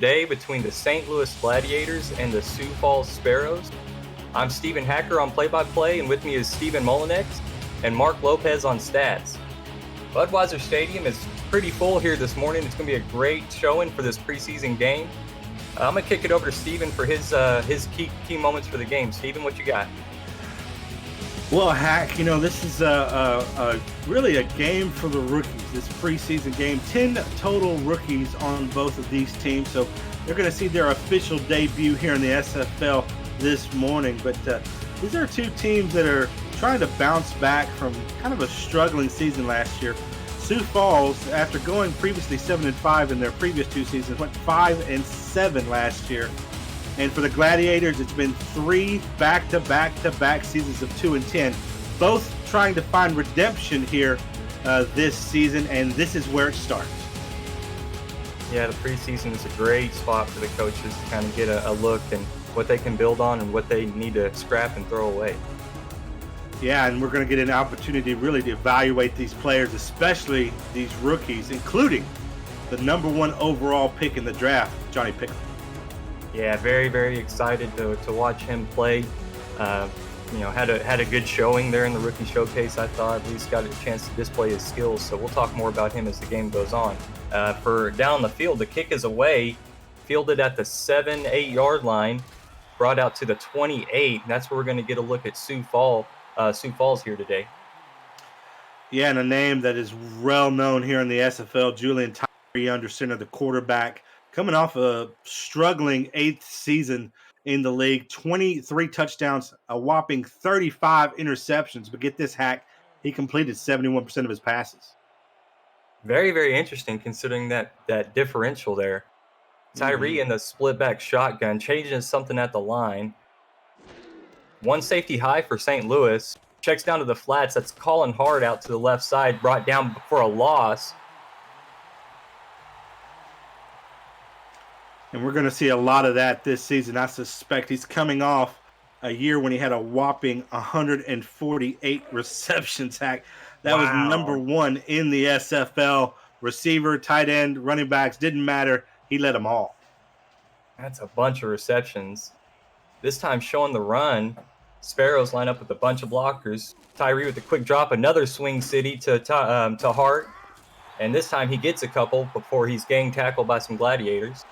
Today between the St. Louis Gladiators and the Sioux Falls Sparrows. I'm Stephen Hacker on play-by-play, and with me is Stephen Molinex and Mark Lopez on stats. Budweiser Stadium is pretty full here this morning. It's going to be a great showing for this preseason game. I'm going to kick it over to Stephen for his key moments for the game. Stephen, what you got? Well, Hack, this is really a game for the rookies, this preseason game. 10 total rookies on both of these teams, so they're going to see their official debut here in the SFL this morning. But these are two teams that are trying to bounce back from kind of a struggling season last year. Sioux Falls, after going previously 7-5 in their previous two seasons, went 5-7 last year. And for the Gladiators, it's been 3 back-to-back seasons of 2-10, both trying to find redemption here this season, and this is where it starts. Yeah, the preseason is a great spot for the coaches to kind of get a look and what they can build on and what they need to scrap and throw away. Yeah, and we're going to get an opportunity really to evaluate these players, especially these rookies, including the number 1 overall pick in the draft, Johnny Pickett. Yeah, very, very excited to watch him play. Had a good showing there in the rookie showcase. I thought at least got a chance to display his skills. So we'll talk more about him as the game goes on. For down the field, the kick is away, fielded at the 7-8 yard line, brought out to the 28. That's where we're going to get a look at Sioux Falls here today. Yeah, and a name that is well known here in the SFL, Julian Tyree under center, the quarterback. Coming off a struggling 8th season in the league, 23 touchdowns, a whopping 35 interceptions. But get this, Hack, he completed 71% of his passes. Very, very interesting considering that differential there. Tyree in the split back shotgun, changing something at the line. One safety high for St. Louis. Checks down to the flats. That's Colin Hard out to the left side, brought down for a loss. And we're going to see a lot of that this season. I suspect he's coming off a year when he had a whopping 148 receptions, Hack. That was number 1 in the SFL. Receiver, tight end, running backs, didn't matter. He led them all. That's a bunch of receptions. This time showing the run. Sparrows line up with a bunch of blockers. Tyree with a quick drop, another swing city to Hart. And this time he gets a couple before he's gang tackled by some Gladiators.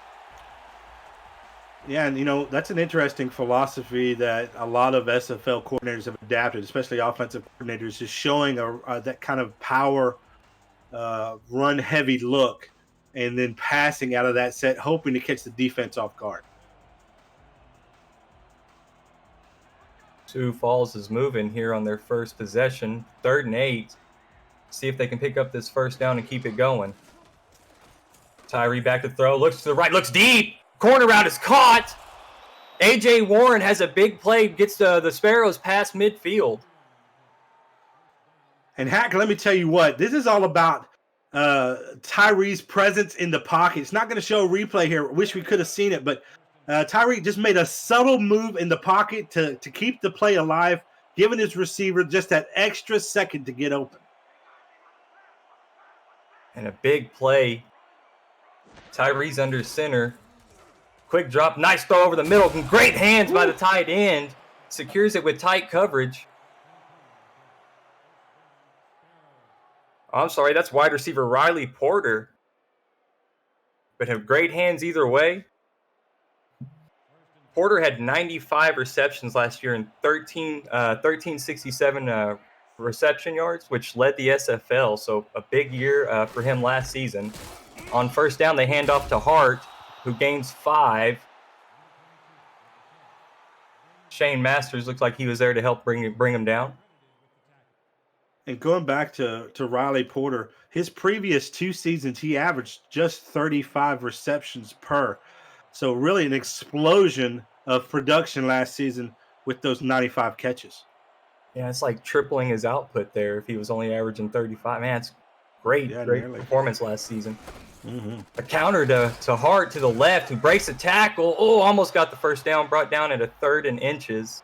Yeah, and that's an interesting philosophy that a lot of SFL coordinators have adapted, especially offensive coordinators, is showing that kind of power, run-heavy look, and then passing out of that set, hoping to catch the defense off guard. Sioux Falls is moving here on their first possession, 3rd and 8. See if they can pick up this first down and keep it going. Tyree back to throw, looks to the right, looks deep. Corner route is caught. A.J. Warren has a big play, gets the Sparrows past midfield. And Hack, let me tell you what, this is all about Tyree's presence in the pocket. It's not going to show a replay here. Wish we could have seen it, but Tyree just made a subtle move in the pocket to keep the play alive, giving his receiver just that extra second to get open. And a big play. Tyree's under center. Quick drop, nice throw over the middle. Great hands by the tight end. Secures it with tight coverage. I'm sorry, that's wide receiver Riley Porter. But have great hands either way. Porter had 95 receptions last year and 1367 reception yards, which led the SFL. So a big year for him last season. On first down, they hand off to Hart, who gains 5. Shane Masters looks like he was there to help bring him down. And going back to Riley Porter, his previous 2 seasons, he averaged just 35 receptions per. So really an explosion of production last season with those 95 catches. Yeah, it's like tripling his output there if he was only averaging 35. Man, it's great performance last season. Mm-hmm. A counter to Hart to the left, who breaks a tackle. Oh, almost got the first down, brought down at a 3rd and inches.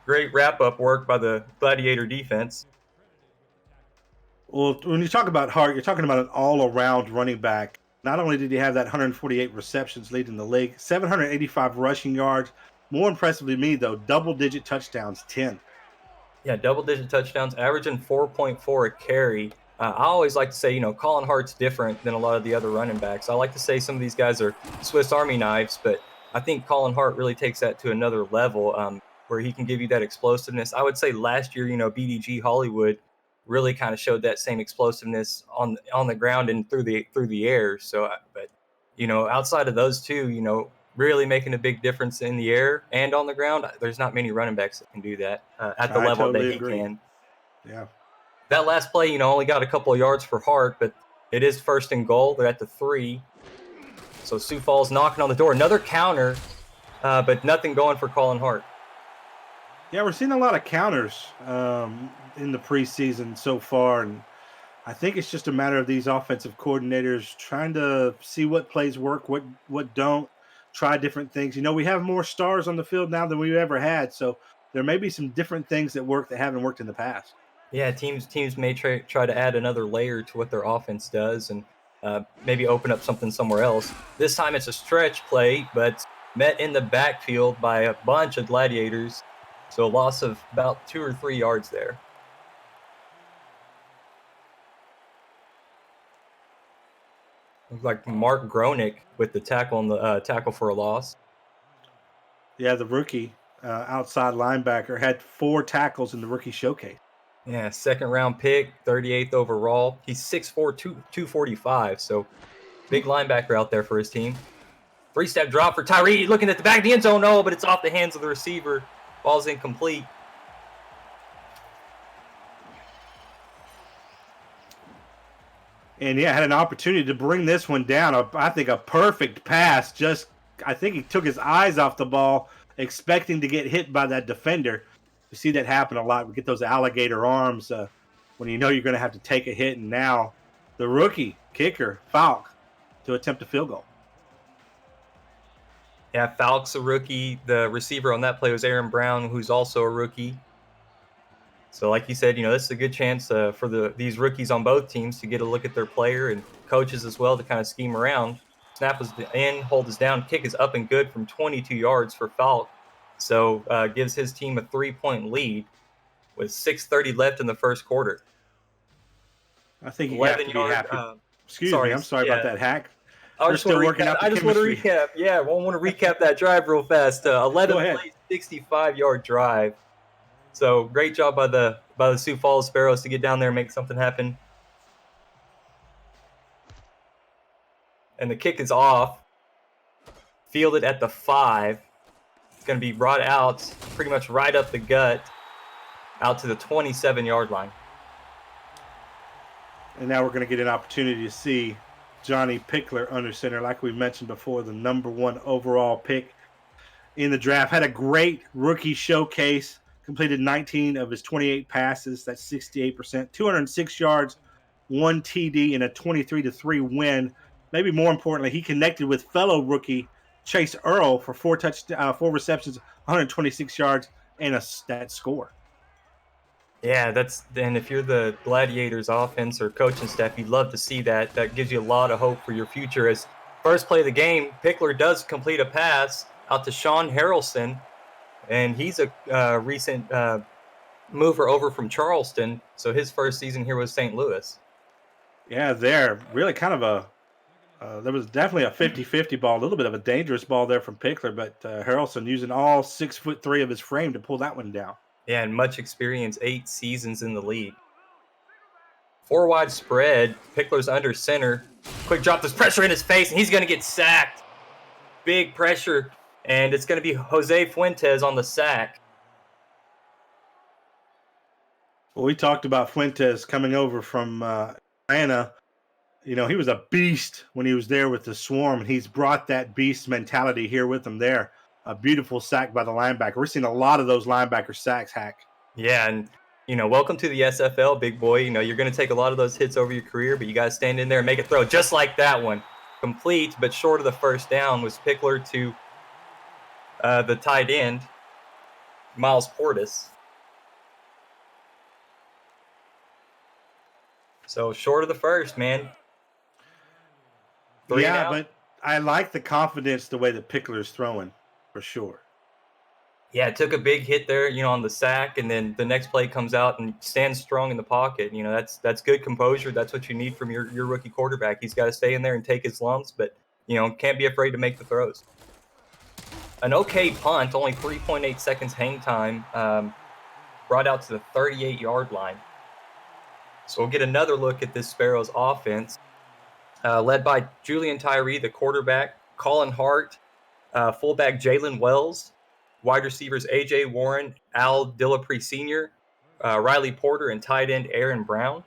Great wrap-up work by the Gladiator defense. Well, when you talk about Hart, you're talking about an all-around running back Not only did he have that 148 receptions leading the league, 785 rushing yards. More impressive to me, though, double-digit touchdowns, 10. Yeah, double-digit touchdowns, averaging 4.4 a carry. I always like to say, Colin Hart's different than a lot of the other running backs. I like to say some of these guys are Swiss Army knives, but I think Colin Hart really takes that to another level, where he can give you that explosiveness. I would say last year, BDG Hollywood really kind of showed that same explosiveness on the ground and through the air. So, but outside of those two, really making a big difference in the air and on the ground. There's not many running backs that can do that at the I level that totally he agree. can. Yeah. That last play, only got a couple of yards for Hart, but it is first and goal. They're at the 3. So Sioux Falls knocking on the door. Another counter, but nothing going for Colin Hart. Yeah, we're seeing a lot of counters in the preseason so far, and I think it's just a matter of these offensive coordinators trying to see what plays work, what don't, try different things. We have more stars on the field now than we've ever had, so there may be some different things that work that haven't worked in the past. Yeah, teams may try to add another layer to what their offense does and maybe open up something somewhere else. This time it's a stretch play, but met in the backfield by a bunch of Gladiators. So a loss of about 2 or 3 yards there. Looks like Mark Gronick with the tackle on the tackle for a loss. Yeah, the rookie outside linebacker had 4 tackles in the rookie showcase. Yeah, second round pick, 38th overall. He's 6'4", 245, so big linebacker out there for his team. 3-step drop for Tyree, looking at the back of the end zone. No, but it's off the hands of the receiver. Ball's incomplete. And yeah, had an opportunity to bring this one down. I think a perfect pass. I think he took his eyes off the ball, expecting to get hit by that defender. You see that happen a lot. We get those alligator arms when you know you're going to have to take a hit. And now the rookie kicker, Falk, to attempt a field goal. Yeah, Falk's a rookie. The receiver on that play was Aaron Brown, who's also a rookie. So like you said, this is a good chance for these rookies on both teams to get a look at their player and coaches as well to kind of scheme around. Snap is in, hold is down, kick is up and good from 22 yards for Falk. So gives his team a 3-point lead with 6:30 left in the first quarter. I think you have to be 11-yard. happy. Excuse me. Sorry, I'm sorry about yeah. that, Hack. I We're just want still to working recap. out the I just want to chemistry. recap. Yeah, I want to recap that drive real fast. 11 Go ahead. plays, 65-yard drive. So great job by the Sioux Falls Sparrows to get down there and make something happen. And the kick is off. Fielded at the 5. It's going to be brought out pretty much right up the gut, out to the 27-yard line. And now we're going to get an opportunity to see Johnny Pickler under center, like we mentioned before, the #1 overall pick in the draft. Had a great rookie showcase, completed 19 of his 28 passes. That's 68%, 206 yards, 1 TD, and a 23-3 win. Maybe more importantly, he connected with fellow rookie Chase Earl for 4 receptions, 126 yards, and that score. Yeah, and if you're the Gladiators offense or coaching staff, you'd love to see that. That gives you a lot of hope for your future. As first play of the game, Pickler does complete a pass out to Sean Harrelson, and he's a recent mover over from Charleston. So his first season here was St. Louis. Yeah, there really kind of there was definitely a 50-50 ball, a little bit of a dangerous ball there from Pickler, but Harrelson using all 6'3" of his frame to pull that one down. Yeah, and much experience, 8 seasons in the league. 4 wide spread. Pickler's under center. Quick drop. There's pressure in his face, and he's going to get sacked. Big pressure, and it's going to be Jose Fuentes on the sack. Well, we talked about Fuentes coming over from Atlanta. He was a beast when he was there with the Swarm, and he's brought that beast mentality here with him there. A beautiful sack by the linebacker. We're seeing a lot of those linebacker sacks, Hack. Yeah, and welcome to the SFL, big boy. You're going to take a lot of those hits over your career, but you got to stand in there and make it throw just like that one. Complete, but short of the first down was Pickler to the tight end, Miles Portis. So short of the first, man. Three and Yeah, out. but I like the confidence the way that Pickler's throwing for sure. Yeah, took a big hit there, on the sack, and then the next play comes out and stands strong in the pocket. That's good composure. That's what you need from your rookie quarterback. He's got to stay in there and take his lumps, but can't be afraid to make the throws. An okay punt, only 3.8 seconds hang time, brought out to the 38-yard line. So we'll get another look at this Sparrows offense, led by Julian Tyree, the quarterback, Colin Hart, fullback Jalen Wells, wide receivers A.J. Warren, Al Dillapre Sr., Riley Porter, and tight end Aaron Brown.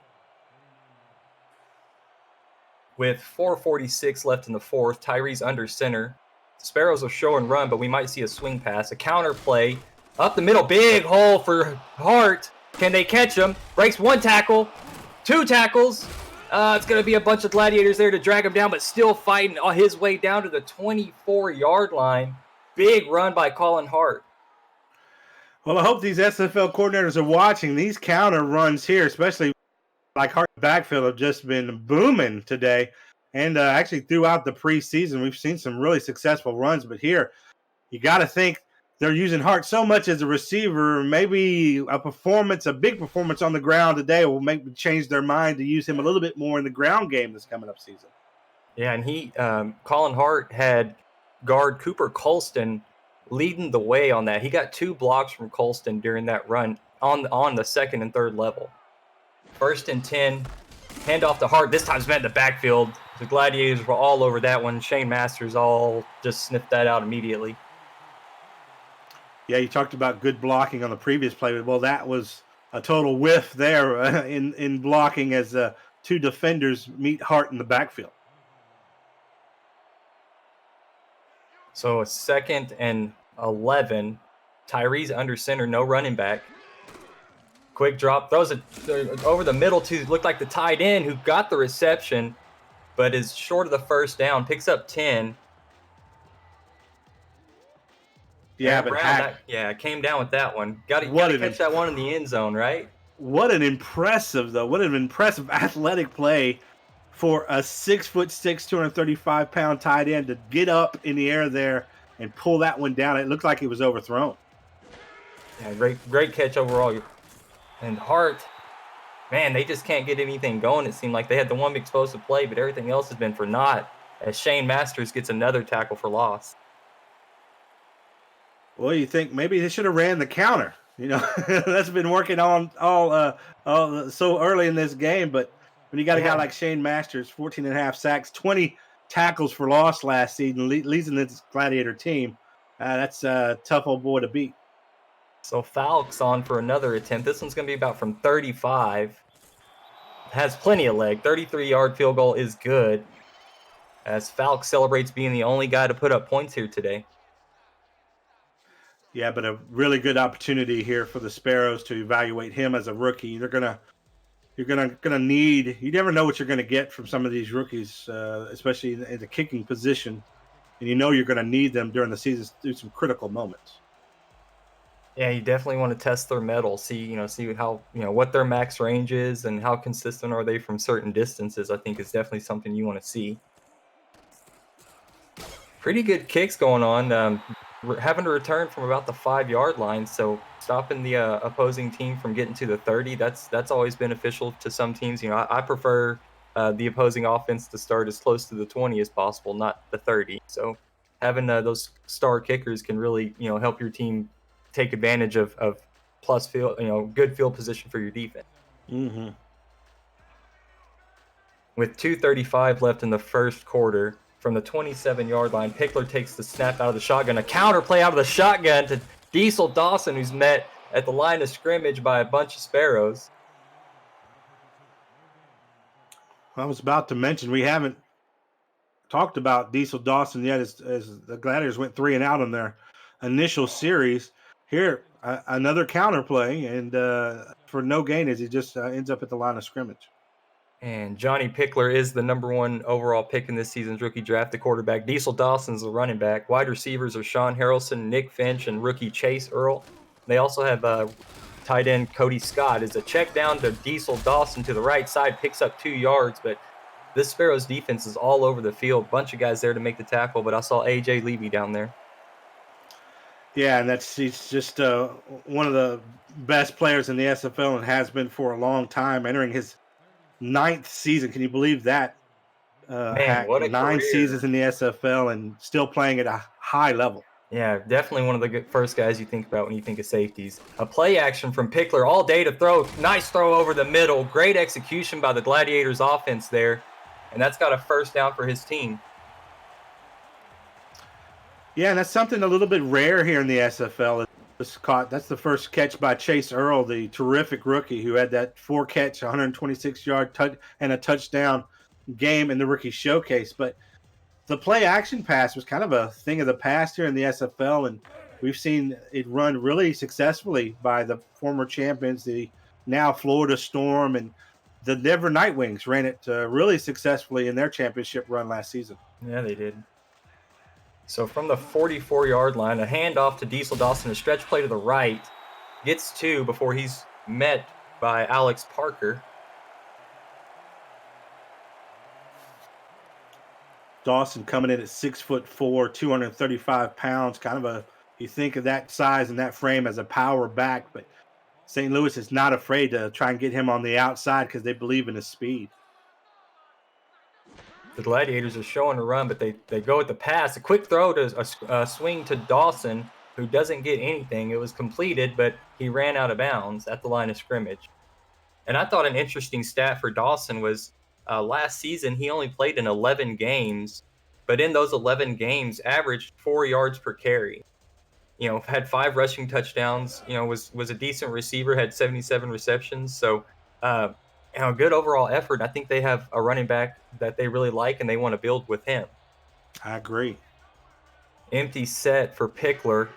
With 4:46 left in the fourth, Tyree's under center. The Sparrows will show and run, but we might see a swing pass. A counter play up the middle. Big hole for Hart. Can they catch him? Breaks one tackle, two tackles. It's going to be a bunch of gladiators there to drag him down, but still fighting on his way down to the 24-yard line. Big run by Colin Hart. Well, I hope these SFL coordinators are watching. These counter runs here, especially like Hart backfield, have just been booming today. And actually throughout the preseason, we've seen some really successful runs. But here, you got to think they're using Hart so much as a receiver. Maybe a big performance on the ground today will change their mind to use him a little bit more in the ground game this coming up season. Yeah, and Colin Hart had guard Cooper Colston leading the way on that. He got 2 blocks from Colston during that run on the second and third level. 1st and 10, handoff to Hart. This time spent in the backfield. The Gladiators were all over that one. Shane Masters all just sniffed that out immediately. Yeah, you talked about good blocking on the previous play. Well, that was a total whiff there in blocking as 2 defenders meet Hart in the backfield. So a 2nd and 11. Tyree's under center, no running back. Quick drop, throws it over the middle to looked like the tight end who got the reception, but is short of the first down. Picks up 10. Yeah, Brown, came down with that one. Got to catch that one in the end zone, right? What an impressive athletic play for a 6'6", 235-pound tight end to get up in the air there and pull that one down. It looked like it was overthrown. Yeah, great catch overall. And Hart, man, they just can't get anything going. It seemed like they had the one explosive play, but everything else has been for naught as Shane Masters gets another tackle for loss. Well, you think maybe they should have ran the counter. That's been working on all so early in this game. But when you got a guy like Shane Masters, 14.5 sacks, 20 tackles for loss last season, leading this Gladiator team, that's a tough old boy to beat. So Falk's on for another attempt. This one's going to be about from 35. Has plenty of leg. 33-yard field goal is good, as Falk celebrates being the only guy to put up points here today. Yeah, but a really good opportunity here for the Sparrows to evaluate him as a rookie. You're gonna need. You never know what you're gonna get from some of these rookies, especially in the kicking position, and you're gonna need them during the season through some critical moments. Yeah, you definitely want to test their mettle, see how, what their max range is and how consistent are they from certain distances. I think is definitely something you want to see. Pretty good kicks going on. Having to return from about the 5-yard line, so stopping the opposing team from getting to the 30, that's always beneficial to some teams. I prefer the opposing offense to start as close to the 20 as possible, not the 30. So having those star kickers can really help your team take advantage of plus field, good field position for your defense. Mm-hmm. With 2:35 left in the first quarter, from the 27-yard line, Pickler takes the snap out of the shotgun. A counter play out of the shotgun to Diesel Dawson, who's met at the line of scrimmage by a bunch of Sparrows. I was about to mention we haven't talked about Diesel Dawson yet as the Gladiators went 3 and out on their initial series. Here, another counter play, and for no gain as he just ends up at the line of scrimmage. And Johnny Pickler is the #1 overall pick in this season's rookie draft. The quarterback, Diesel Dawson's the running back. Wide receivers are Sean Harrelson, Nick Finch, and rookie Chase Earl. They also have tight end Cody Scott. Is a check down to Diesel Dawson to the right side, picks up 2 yards, but this Sparrows defense is all over the field. Bunch of guys there to make the tackle, but I saw A.J. Levy down there. Yeah, and he's just one of the best players in the SFL and has been for a long time, entering his 9th season. Can you believe that? Man, Hack what a 9 career. seasons in the SFL and still playing at a high level. Yeah, definitely one of the first guys you think about when you think of safeties. A play action from Pickler all day to throw. Nice throw over the middle. Great execution by the Gladiators offense there. And that's got a first down for his team. Yeah, and that's something a little bit rare here in the SFL. That's the first catch by Chase Earl, the terrific rookie who had that 4-catch, 126-yard and a touchdown game in the rookie showcase. But the play action pass was kind of a thing of the past here in the SFL, and we've seen it run really successfully by the former champions, the now Florida Storm, and the Denver Nightwings ran it really successfully in their championship run last season. Yeah, they did. So from the 44-yard line, a handoff to Diesel Dawson, a stretch play to the right, gets 2 before he's met by Alex Parker. Dawson coming in at 6'4", 235 pounds. Kind of you think of that size and that frame as a power back, but St. Louis is not afraid to try and get him on the outside because they believe in his speed. The Gladiators are showing a run, but they go with the pass. A quick throw to a swing to Dawson, who doesn't get anything. It was completed, but he ran out of bounds at the line of scrimmage. And I thought an interesting stat for Dawson was last season he only played in 11 games, but in those 11 games averaged 4 yards per carry. You know, had 5 rushing touchdowns. You know, was a decent receiver, had 77 receptions. So, good overall effort. I think they have a running back that they really like, and they want to build with him. I agree. Empty set for Pickler.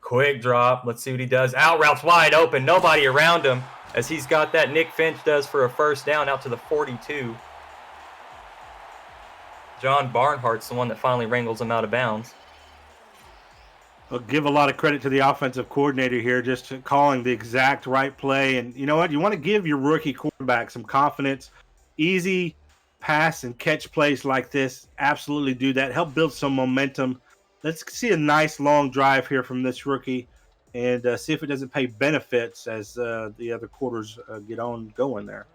Quick drop. Let's see what he does. Out route's wide open. Nobody around him as he's got that Nick Finch does for a first down out to the 42. John Barnhart's the one that finally wrangles him out of bounds. I'll give a lot of credit to the offensive coordinator here, just calling the exact right play. And you know what? You want to give your rookie quarterback some confidence. Easy pass and catch plays like this, absolutely do that. Help build some momentum. Let's see a nice long drive here from this rookie and see if it doesn't pay benefits as the other quarters get on going there.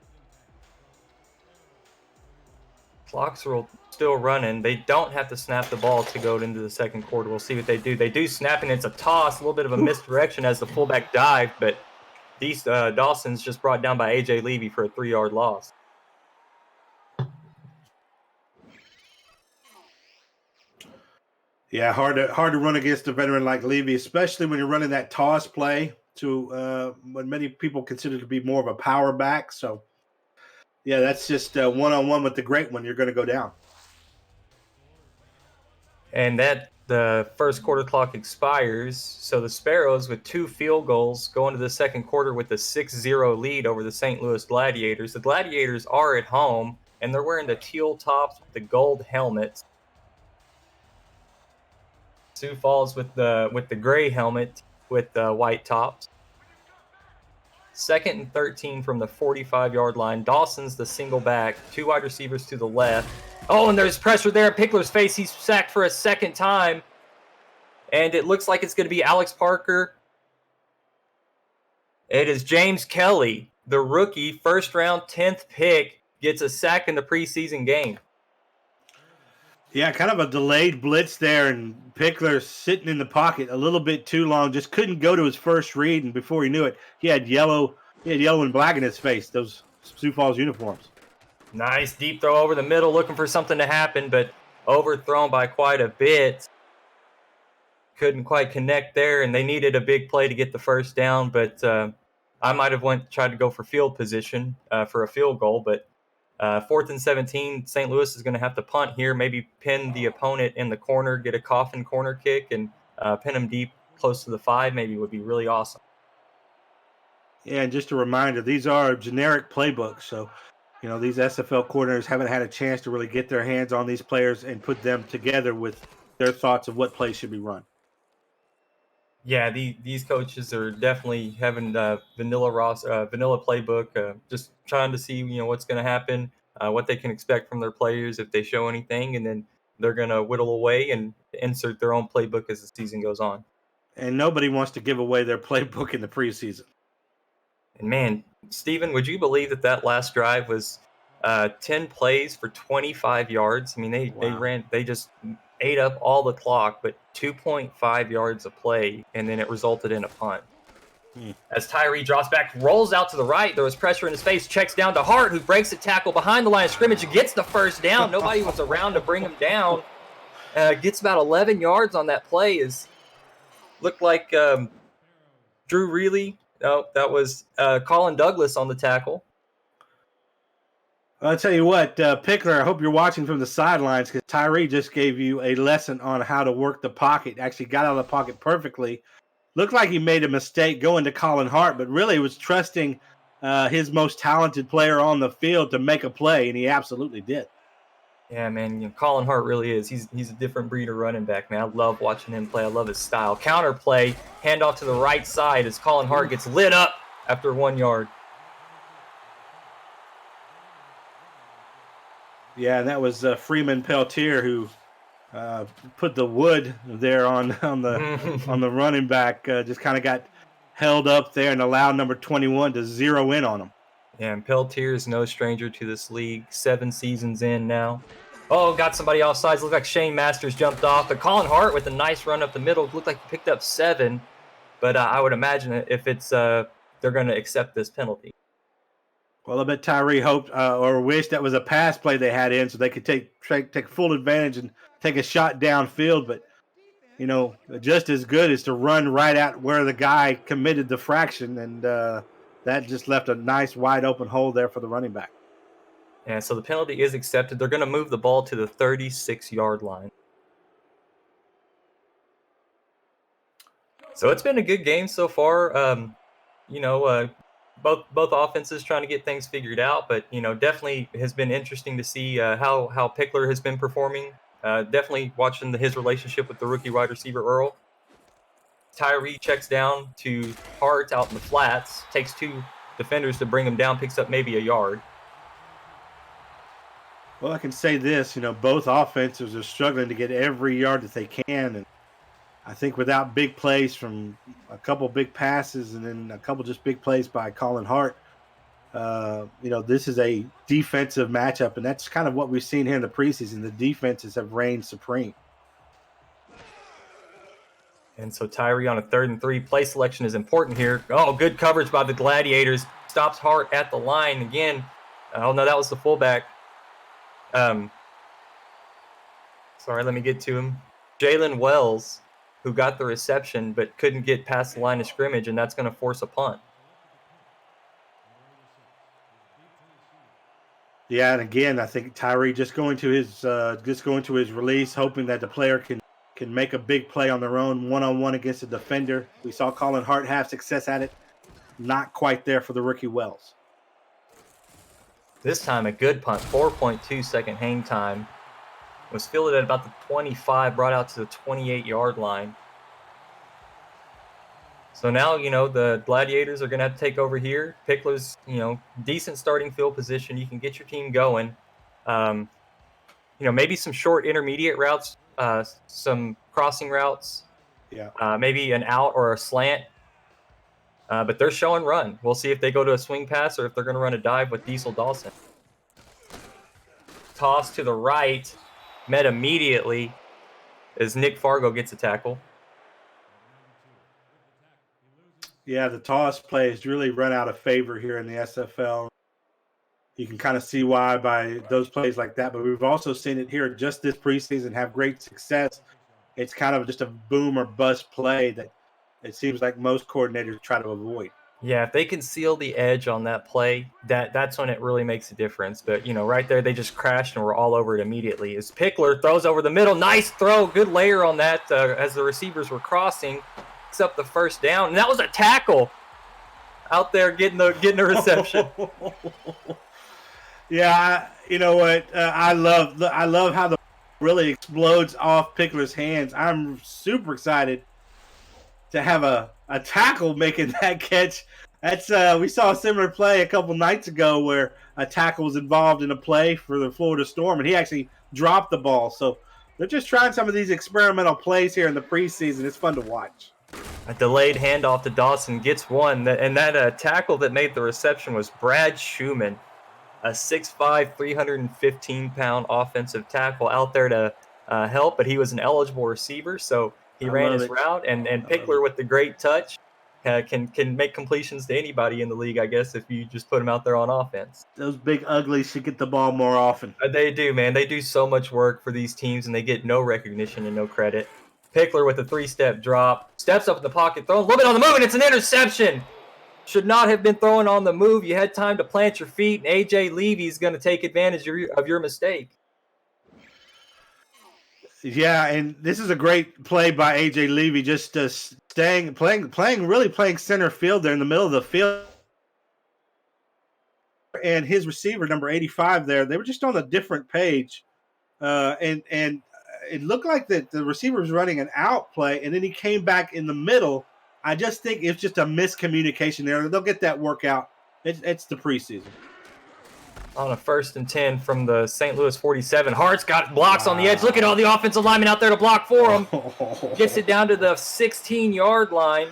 Clocks are still running. They don't have to snap the ball to go into the second quarter. We'll see what they do. They do snap, and it's a toss, a little bit of a misdirection as the fullback dived, but these Dawson's just brought down by A.J. Levy for a 3-yard loss. Yeah, hard to run against a veteran like Levy, especially when you're running that toss play to what many people consider to be more of a power back. So, yeah, that's just one-on-one with the great one. You're going to go down. And that the first quarter clock expires. So the Sparrows, with 2 field goals, go into the second quarter with a 6-0 lead over the St. Louis Gladiators. The Gladiators are at home, and they're wearing the teal tops with the gold helmets. Sioux Falls with the gray helmet with the white tops. 2nd and 13 from the 45-yard line. Dawson's the single back. 2 wide receivers to the left. Oh, and there's pressure there at Pickler's face. He's sacked for a second time. And it looks like it's going to be Alex Parker. It is James Kelly, the rookie, first round, 10th pick, gets a sack in the preseason game. Yeah, kind of a delayed blitz there, and Pickler sitting in the pocket a little bit too long, just couldn't go to his first read, and before he knew it, he had yellow and black in his face, those Sioux Falls uniforms. Nice deep throw over the middle, looking for something to happen, but overthrown by quite a bit. Couldn't quite connect there, and they needed a big play to get the first down, but I might have tried to go for field position for a field goal, but 4th and 17, St. Louis is going to have to punt here, maybe pin the opponent in the corner, get a coffin corner kick, and pin them deep close to the 5 maybe would be really awesome. Yeah, and just a reminder, these are generic playbooks, so these SFL coordinators haven't had a chance to really get their hands on these players and put them together with their thoughts of what plays should be run. Yeah, these coaches are definitely having vanilla playbook, just trying to see what's going to happen. what they can expect from their players if they show anything, and then they're going to whittle away and insert their own playbook as the season goes on. And nobody wants to give away their playbook in the preseason. And man, Steven, would you believe that last drive was 10 plays for 25 yards? I mean, they just ate up all the clock, but 2.5 yards a play, and then it resulted in a punt. As Tyree drops back, rolls out to the right, there was pressure in his face, checks down to Hart, who breaks a tackle behind the line of scrimmage and gets the first down. Nobody was around to bring him down. Gets about 11 yards on that play. Looked like Drew Reilly. No, that was Colin Douglas on the tackle. I'll tell you what, Pickler, I hope you're watching from the sidelines, because Tyree just gave you a lesson on how to work the pocket. Actually got out of the pocket perfectly. Looked like he made a mistake going to Colin Hart, but really was trusting his most talented player on the field to make a play, and he absolutely did. Yeah, man, Colin Hart really is. He's a different breed of running back, man. I love watching him play. I love his style. Counter play, handoff to the right side as Colin Hart gets lit up after 1 yard. Yeah, and that was Freeman Peltier who put the wood there on the running back. Just kind of got held up there and allowed number 21 to zero in on him. Yeah, and Peltier is no stranger to this league. 7 seasons in now. Oh, got somebody offsides. Looked like Shane Masters jumped off. But Colin Hart with a nice run up the middle. Looked like he picked up 7. But I would imagine if it's they're going to accept this penalty. Well, I bet Tyree hoped or wished that was a pass play they had in so they could take full advantage and take a shot downfield. But, just as good is to run right at where the guy committed the fraction. And that just left a nice wide open hole there for the running back. Yeah, so the penalty is accepted. They're going to move the ball to the 36-yard line. So it's been a good game so far. Both offenses trying to get things figured out, but definitely has been interesting to see how Pickler has been performing. Definitely watching his relationship with the rookie wide receiver Earl. Tyree checks down to Hart out in the flats, takes 2 defenders to bring him down, picks up maybe a yard. Well, I can say this, both offenses are struggling to get every yard that they can, and I think without big plays from a couple big passes and then a couple just big plays by Colin Hart, this is a defensive matchup, and that's kind of what we've seen here in the preseason. The defenses have reigned supreme. And so Tyree on a 3rd and 3. Play selection is important here. Oh, good coverage by the Gladiators. Stops Hart at the line again. Oh, no, that was the fullback. Sorry, let me get to him. Jalen Wells, who got the reception but couldn't get past the line of scrimmage, and that's going to force a punt. Yeah, and again, I think Tyree just going to his release, hoping that the player can make a big play on their own, one-on-one against a defender. We saw Colin Hart have success at it. Not quite there for the rookie Wells. This time a good punt, 4.2 second hang time. Was fielded at about the 25, brought out to the 28-yard line. So now, the Gladiators are going to have to take over here. Pickler's, decent starting field position. You can get your team going. Maybe some short intermediate routes, some crossing routes. Yeah. Maybe an out or a slant. But they're show and run. We'll see if they go to a swing pass or if they're going to run a dive with Diesel Dawson. Toss to the right. Met immediately as Nick Fargo gets a tackle. Yeah, the toss plays really run out of favor here in the SFL. You can kind of see why by those plays like that, but we've also seen it here just this preseason have great success. It's kind of just a boom or bust play that it seems like most coordinators try to avoid. Yeah, if they can seal the edge on that play, that's when it really makes a difference. But, right there, they just crashed and were all over it immediately. As Pickler throws over the middle, nice throw, good layer on that as the receivers were crossing. Picks up the first down, and that was a tackle out there getting the reception. Yeah, you know what? I love how the really explodes off Pickler's hands. I'm super excited to have a tackle making that catch That's we saw a similar play a couple nights ago where a tackle was involved in a play for the Florida Storm, and he actually dropped the ball. So they're just trying some of these experimental plays here in the preseason. It's fun to watch. A delayed handoff to Dawson gets one, and that tackle that made the reception was Brad Schumann, a 6'5", 315-pound offensive tackle out there to help, but he was an eligible receiver, so he ran his route, and Pickler with the great touch can make completions to anybody in the league, I guess, if you just put him out there on offense. Those big uglies should get the ball more often. They do, man. They do so much work for these teams, and they get no recognition and no credit. Pickler with a 3-step drop, steps up in the pocket, throws a little bit on the move, and it's an interception. Should not have been thrown on the move. You had time to plant your feet, and A.J. Levy's going to take advantage of your mistake. Yeah, and this is a great play by A.J. Levy, just playing center field there in the middle of the field. And his receiver, number 85 there, they were just on a different page. And it looked like that the receiver was running an out play, and then he came back in the middle. I just think it's just a miscommunication there. They'll get that work out. It's the preseason. On a 1st and 10 from the St. Louis 47. Hart's got blocks on the edge. Look at all the offensive linemen out there to block for him. Gets it down to the 16-yard line.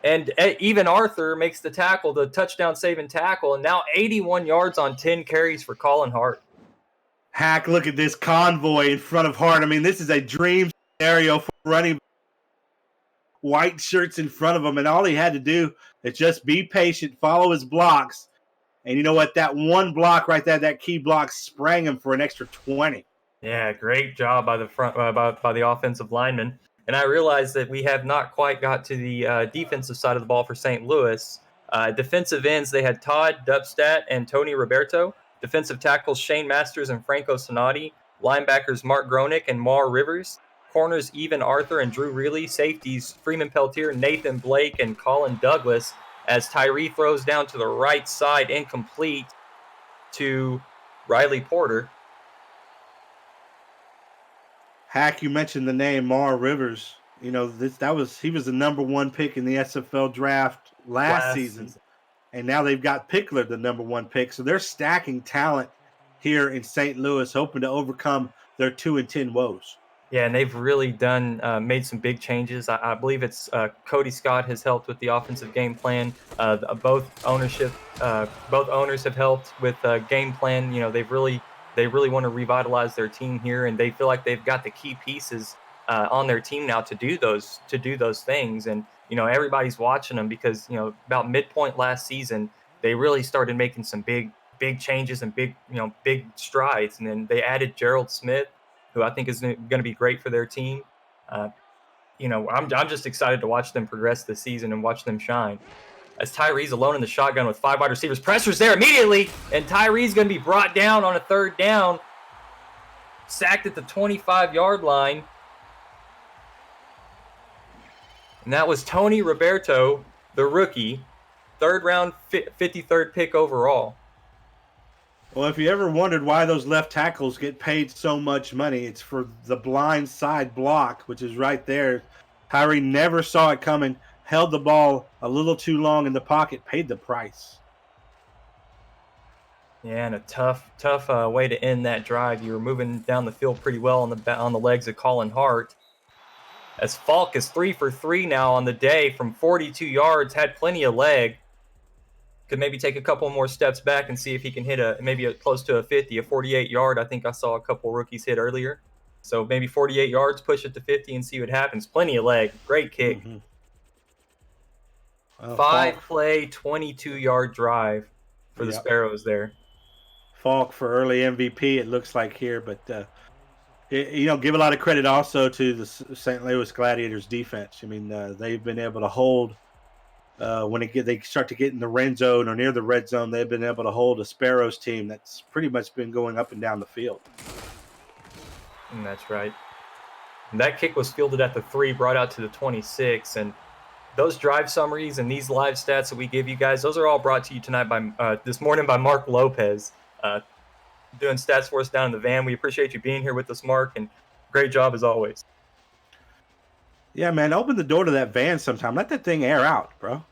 And even Arthur makes the tackle, the touchdown-saving tackle, and now 81 yards on 10 carries for Colin Hart. Hack, look at this convoy in front of Hart. I mean, this is a dream scenario for running white shirts in front of him, and all he had to do is just be patient, follow his blocks. And you know what? That one block right there, that key block, sprang him for an extra 20. Yeah, great job by the front by the offensive lineman. And I realized that we have not quite got to the defensive side of the ball for St. Louis. Defensive ends, they had Todd Dubstat and Tony Roberto. Defensive tackles, Shane Masters and Franco Sonati. Linebackers, Mark Gronick and Mar Rivers. Corners, Even Arthur and Drew Reilly. Safeties, Freeman Peltier, Nathan Blake, and Colin Douglas. As Tyree throws down to the right side, incomplete to Riley Porter. Hack, you mentioned the name Mar Rivers. You know, he was the number 1 pick in the SFL draft last season. And now they've got Pickler, the number 1 pick. So they're stacking talent here in St. Louis, hoping to overcome their 2-10 woes. Yeah, and they've really made some big changes. I believe it's Cody Scott has helped with the offensive game plan. Both owners have helped with game plan. You know, they really want to revitalize their team here, and they feel like they've got the key pieces on their team now to do those things. And you know, everybody's watching them because you know about midpoint last season they really started making some big changes and big strides. And then they added Gerald Smith, who I think is going to be great for their team. You know, I'm just excited to watch them progress this season and watch them shine. As Tyree's alone in the shotgun with 5 wide receivers, pressure's there immediately, and Tyree's going to be brought down on a 3rd down, sacked at the 25-yard line. And that was Tony Roberto, the rookie, 3rd round, 53rd pick overall. Well, if you ever wondered why those left tackles get paid so much money, it's for the blind side block, which is right there. Tyree never saw it coming, held the ball a little too long in the pocket, paid the price. Yeah, and a tough way to end that drive. You were moving down the field pretty well on the legs of Colin Hart. As Falk is 3 for 3 now on the day from 42 yards, had plenty of leg. Could maybe take a couple more steps back and see if he can hit close to a 50, a 48-yard. I think I saw a couple rookies hit earlier. So maybe 48 yards, push it to 50 and see what happens. Plenty of leg. Great kick. Mm-hmm. 5-play, 22-yard drive for the Sparrows there. Falk for early MVP, it looks like here. But, give a lot of credit also to the St. Louis Gladiators defense. I mean, they've been able to hold when they start to get in the red zone or near the red zone, they've been able to hold a Sparrows team that's pretty much been going up and down the field. And that's right. And that kick was fielded at the 3, brought out to the 26. And those drive summaries and these live stats that we give you guys, those are all brought to you tonight this morning by Mark Lopez, doing stats for us down in the van. We appreciate you being here with us, Mark, and great job as always. Yeah, man, open the door to that van sometime. Let that thing air out, bro.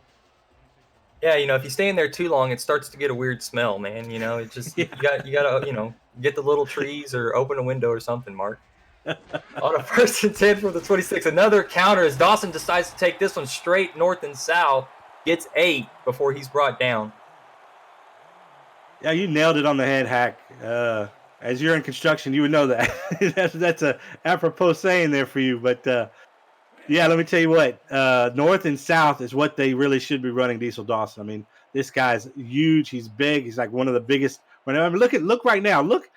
Yeah, if you stay in there too long, it starts to get a weird smell, man. It just Yeah. you gotta get the little trees or open a window or something, Mark. On a 1st and 10 from the 26, another counter as Dawson decides to take this one straight north and south, gets 8 before he's brought down. Yeah, you nailed it on the head, Hack. As you're in construction, you would know that. That's a apropos saying there for you. But yeah, let me tell you what. North and south is what they really should be running Diesel Dawson. I mean, this guy's huge. He's big. He's like one of the biggest. I mean, look right now. Look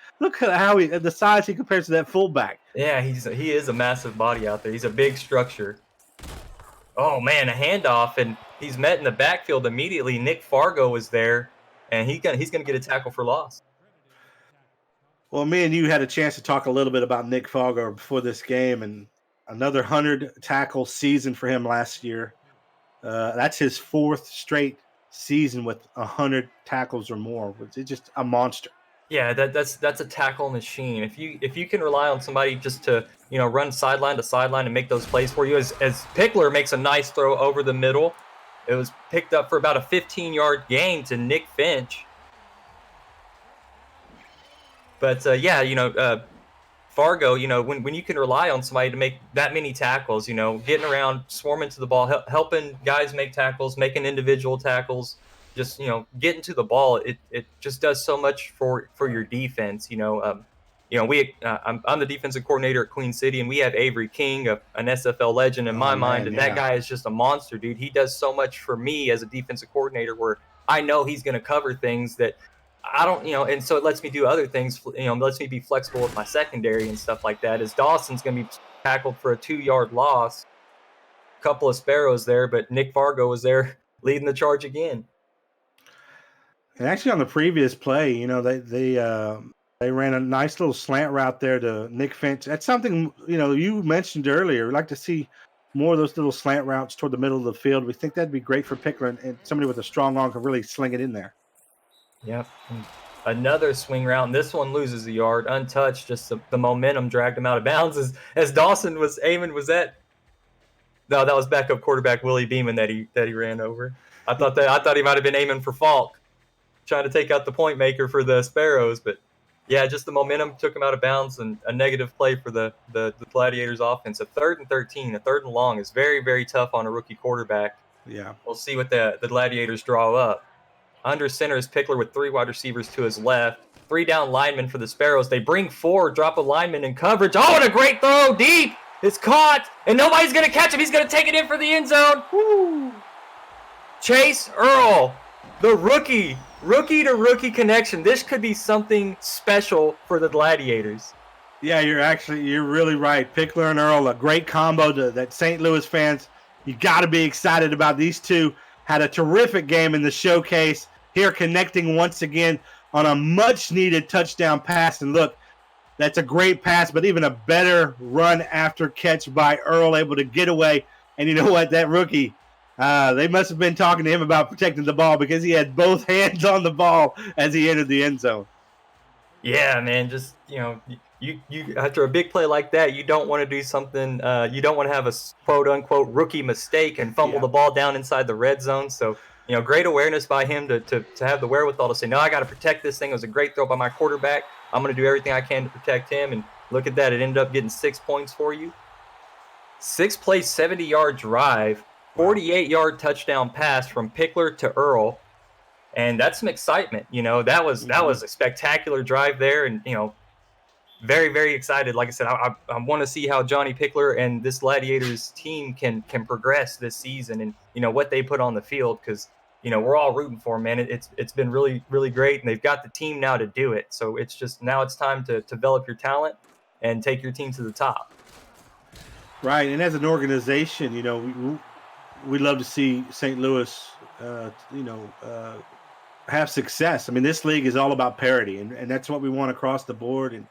at how the size he compares to that fullback. Yeah, he is a massive body out there. He's a big structure. Oh man, a handoff, and he's met in the backfield immediately. Nick Fargo was there, and he's gonna get a tackle for loss. Well, me and you had a chance to talk a little bit about Nick Fargo before this game, and another 100 tackle season for him last year. That's his 4th straight season with 100 tackles or more. It's just a monster. Yeah, that's a tackle machine. If you can rely on somebody just to run sideline to sideline and make those plays for you, as Pickler makes a nice throw over the middle, it was picked up for about a 15-yard gain to Nick Finch. But Fargo, when you can rely on somebody to make that many tackles, getting around, swarming to the ball, helping guys make tackles, making individual tackles, just getting to the ball, it just does so much for your defense. I'm the defensive coordinator at Queen City, and we have Avery King, an SFL legend in my mind, and that guy is just a monster, dude. He does so much for me as a defensive coordinator, where I know he's going to cover things that I don't, and so it lets me do other things, lets me be flexible with my secondary and stuff like that. As Dawson's going to be tackled for a 2-yard loss, a couple of sparrows there, but Nick Fargo was there leading the charge again. And actually, on the previous play, they ran a nice little slant route there to Nick Finch. That's something you mentioned earlier. We'd like to see more of those little slant routes toward the middle of the field. We think that'd be great for Pickler, and somebody with a strong arm can really sling it in there. Yep. Another swing route, and this one loses the yard untouched. Just the momentum dragged him out of bounds as Dawson was aiming. Was that? No, that was backup quarterback Willie Beeman that he ran over. I thought he might have been aiming for Falk, trying to take out the point maker for the Sparrows, but yeah, just the momentum took him out of bounds, and a negative play for the Gladiators offense. A 3rd and 13, a 3rd and long is very, very tough on a rookie quarterback. Yeah. We'll see what the Gladiators draw up. Under center is Pickler with 3 wide receivers to his left. 3 down linemen for the Sparrows. They bring 4, drop a lineman in coverage. Oh, and a great throw deep. It's caught, and nobody's going to catch him. He's going to take it in for the end zone. Woo. Chase Earl, the rookie to rookie connection. This could be something special for the Gladiators. Yeah, you're really right. Pickler and Earl, a great combo that St. Louis fans, you got to be excited about. These two had a terrific game in the showcase. Here connecting once again on a much-needed touchdown pass. And look, that's a great pass, but even a better run after catch by Earl, able to get away. And you know what? That rookie, they must have been talking to him about protecting the ball, because he had both hands on the ball as he entered the end zone. Yeah, man, just, you after a big play like that, you don't want to do something, you don't want to have a quote-unquote rookie mistake and fumble the ball down inside the red zone. So, great awareness by him to have the wherewithal to say, no, I got to protect this thing. It was a great throw by my quarterback. I'm going to do everything I can to protect him. And look at that. It ended up getting 6 points for you. 6-play, 70-yard drive, 48-yard touchdown pass from Pickler to Earl. And that's some excitement. That was a spectacular drive there. And, very, very excited. Like I said, I want to see how Johnny Pickler and this Gladiators team can progress this season, and what they put on the field, because we're all rooting for them, man. It's been really, really great, and they've got the team now to do it. So it's just now it's time to develop your talent and take your team to the top. Right, and as an organization, we love to see St. Louis, have success. I mean, this league is all about parity, and that's what we want across the board.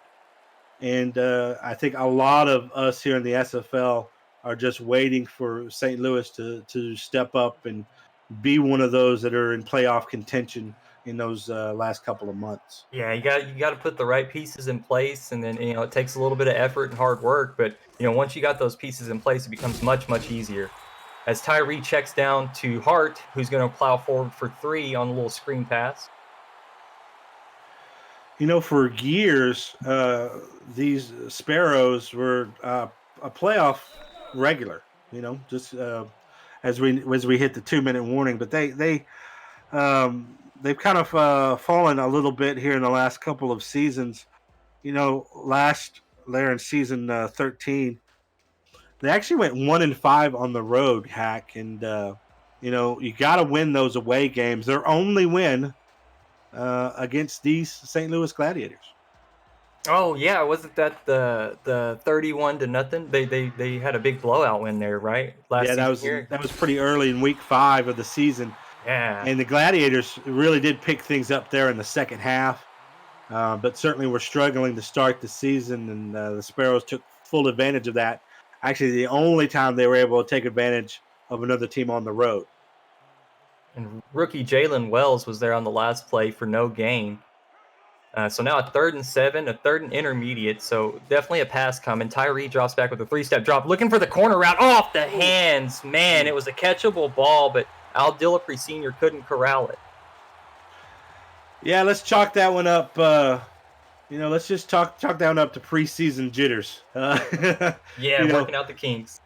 And I think a lot of us here in the SFL are just waiting for St. Louis to step up and be one of those that are in playoff contention in those last couple of months. Yeah, you got to put the right pieces in place, and then it takes a little bit of effort and hard work. But once you got those pieces in place, it becomes much, much easier. as Tyree checks down to Hart, who's going to plow forward for 3 on a little screen pass. For years, these Sparrows were a playoff regular. Just as we hit the 2-minute warning, but they've kind of fallen a little bit here in the last couple of seasons. Last there in season 13, they actually went 1-5 on the road, Hack, and you got to win those away games. Their only win against these St. Louis Gladiators. Oh yeah, wasn't that the 31-0? They had a big blowout win there, right? Last Yeah, season that was pretty early in week 5 of the season, Yeah. and the Gladiators really did pick things up there in the second half, but certainly were struggling to start the season, and the Sparrows took full advantage of that. Actually, the only time they were able to take advantage of another team on the road. And rookie Jalen Wells was there on the last play for no gain. So now a 3rd and 7, a 3rd and intermediate. So definitely a pass coming. Tyree drops back with a 3-step drop, looking for the corner route off the hands. Man, it was a catchable ball, but Al Dillapre Sr. couldn't corral it. Yeah, let's chalk that one up. Let's just chalk that one up to preseason jitters. Working out the kinks.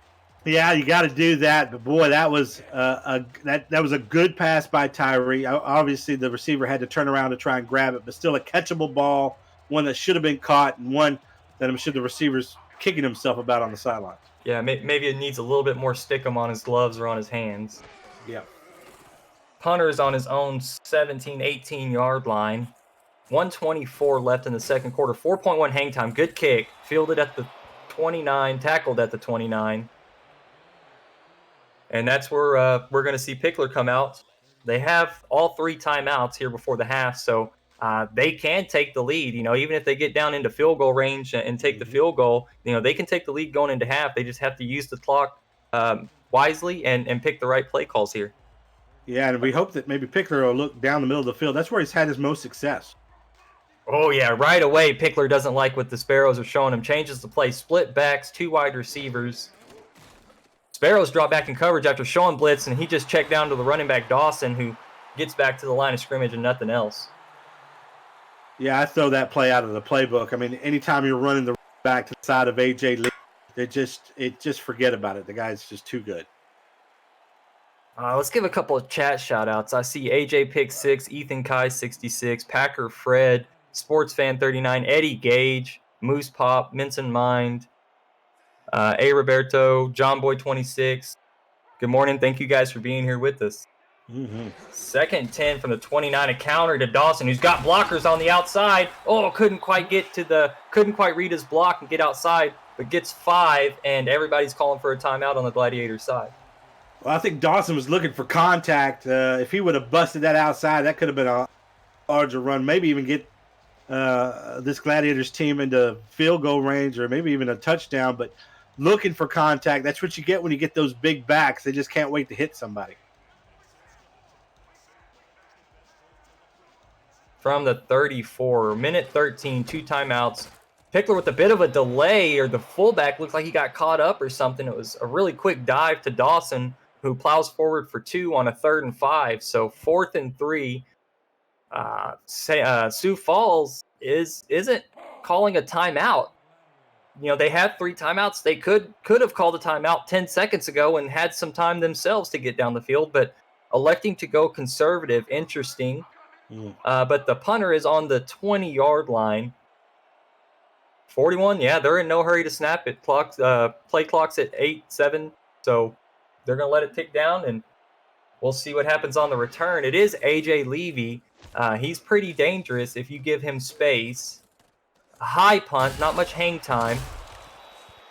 Yeah, you got to do that. But boy, that was that was a good pass by Tyree. Obviously, the receiver had to turn around to try and grab it, but still a catchable ball, one that should have been caught, and one that I'm sure the receiver's kicking himself about on the sidelines. Yeah, maybe it needs a little bit more stickum on his gloves or on his hands. Yeah. Punter's on his own 17, 18-yard line. 1:24 left in the second quarter. 4.1 hang time. Good kick. Fielded at the 29, tackled at the 29. And that's where we're going to see Pickler come out. They have all 3 timeouts here before the half, so they can take the lead. Even if they get down into field goal range and take the field goal, they can take the lead going into half. They just have to use the clock wisely and pick the right play calls here. Yeah, and we hope that maybe Pickler will look down the middle of the field. That's where he's had his most success. Oh, yeah, right away, Pickler doesn't like what the Sparrows are showing him. Changes the play, split backs, 2 wide receivers. Sparrows drop back in coverage after showing blitz, and he just checked down to the running back, Dawson, who gets back to the line of scrimmage and nothing else. Yeah, I throw that play out of the playbook. I mean, anytime you're running the back to the side of A.J. Lee, just forget about it. The guy's just too good. Let's give a couple of chat shout-outs. I see AJ Pick 6, Ethan Kai 66, Packer Fred, Sports Fan 39, Eddie Gage, Moose Pop, Minson Mind, A. Roberto, John Boy 26. Good morning. Thank you guys for being here with us. Mm-hmm. 2nd and 10 from the 29, a counter to Dawson, who's got blockers on the outside. Oh, couldn't quite read his block and get outside, but gets 5, and everybody's calling for a timeout on the Gladiator side. Well, I think Dawson was looking for contact. If he would have busted that outside, that could have been a larger run. Maybe even get this Gladiators team into field goal range or maybe even a touchdown. But looking for contact, that's what you get when you get those big backs. They just can't wait to hit somebody. From the 34, minute 13, 2 timeouts. Pickler with a bit of a delay, or the fullback looked like he got caught up or something. It was a really quick dive to Dawson, who plows forward for 2 on a 3rd and 5. So 4th and 3. Sioux Falls isn't calling a timeout. They had 3 timeouts. They could have called a timeout 10 seconds ago and had some time themselves to get down the field, but electing to go conservative. Interesting. But the punter is on the 20-yard line. 41, yeah, they're in no hurry to snap it. Play clock's at 8-7, so they're going to let it tick down, and we'll see what happens on the return. It is A.J. Levy. He's pretty dangerous if you give him space. A high punt, not much hang time.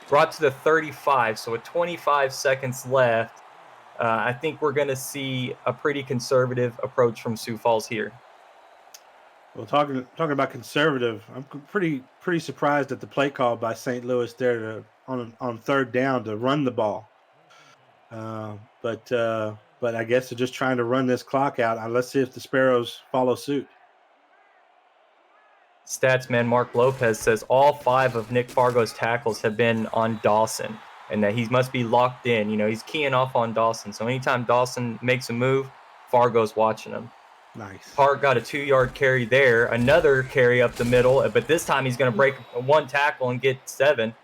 Brought to the 35, so with 25 seconds left, I think we're going to see a pretty conservative approach from Sioux Falls here. Well, talking about conservative, I'm pretty surprised at the play call by St. Louis there on 3rd down to run the ball. But I guess they're just trying to run this clock out. Let's see if the Sparrows follow suit. Statsman Mark Lopez says all 5 of Nick Fargo's tackles have been on Dawson. and that he must be locked in. He's keying off on Dawson. So anytime Dawson makes a move, Fargo's watching him. Nice. Hart got a 2-yard carry there, another carry up the middle, but this time he's going to break one tackle and get 7.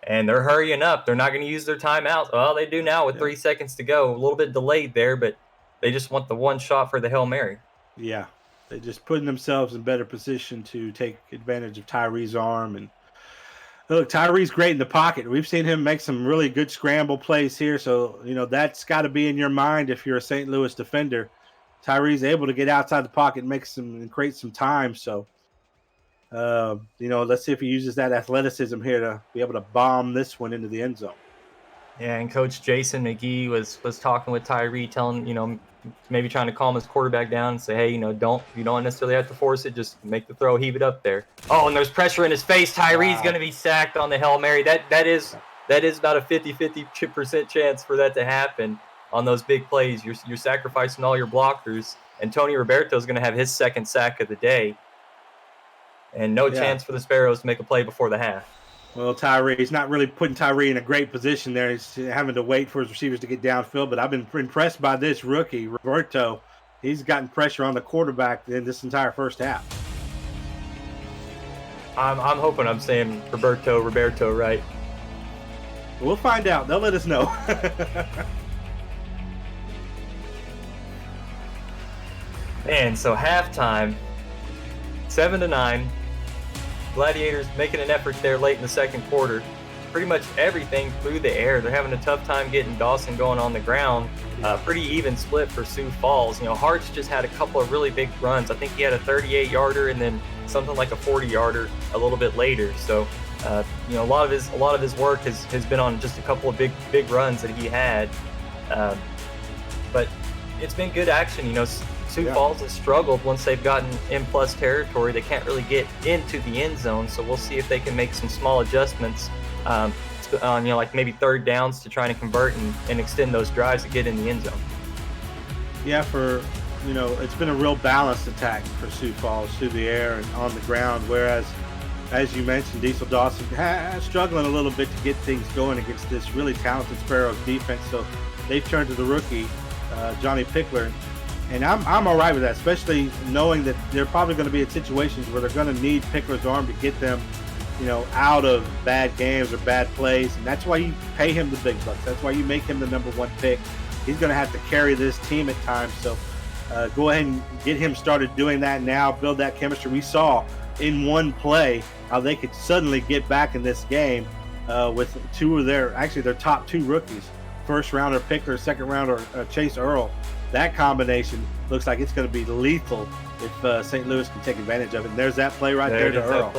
And they're hurrying up. They're not going to use their timeout. Well, they do now with 3 seconds to go. A little bit delayed there, but they just want the one shot for the Hail Mary. Yeah, they're just putting themselves in better position to take advantage of Tyree's arm. And look, Tyree's great in the pocket. We've seen him make some really good scramble plays here. So, that's got to be in your mind if you're a St. Louis defender. Tyree's able to get outside the pocket and create some time. So, let's see if he uses that athleticism here to be able to bomb this one into the end zone. Yeah, and Coach Jason McGee was talking with Tyree, telling, maybe trying to calm his quarterback down and say, hey, you don't necessarily have to force it, just make the throw, heave it up there. Oh, and there's pressure in his face. Tyree's going to be sacked on the Hail Mary. That is about a 50% chance for that to happen on those big plays. You're sacrificing all your blockers, and Tony Roberto's going to have his second sack of the day. And no chance for the Sparrows to make a play before the half. Well, Tyree's not really putting Tyree in a great position there. He's having to wait for his receivers to get downfield. But I've been impressed by this rookie, Roberto. He's gotten pressure on the quarterback in this entire first half. I'm hoping I'm saying Roberto, right? We'll find out. They'll let us know. And so halftime, 7-9. Gladiators making an effort there late in the second quarter. Pretty much everything through the air. They're having a tough time getting Dawson going on the ground. Pretty even split for Sioux Falls. Hart's just had a couple of really big runs. I think he had a 38-yarder and then something like a 40-yarder a little bit later. So, a lot of his work has been on just a couple of big runs that he had. But it's been good action. Sioux Falls has struggled once they've gotten in plus territory. They can't really get into the end zone, so we'll see if they can make some small adjustments on like maybe third downs to try to convert and extend those drives to get in the end zone. Yeah, it's been a real balanced attack for Sioux Falls through the air and on the ground, whereas, as you mentioned, Diesel Dawson struggling a little bit to get things going against this really talented Sparrows defense. So they've turned to the rookie, Johnny Pickler. And I'm all right with that, especially knowing that they're probably going to be in situations where they're going to need Pickler's arm to get them, out of bad games or bad plays. And that's why you pay him the big bucks. That's why you make him the number 1 pick. He's going to have to carry this team at times. So go ahead and get him started doing that now, build that chemistry. We saw in one play how they could suddenly get back in this game with two of their top 2 rookies, first rounder Pickler, second rounder Chase Earl. That combination looks like it's going to be lethal if St. Louis can take advantage of it. And there's that play right there to Earl.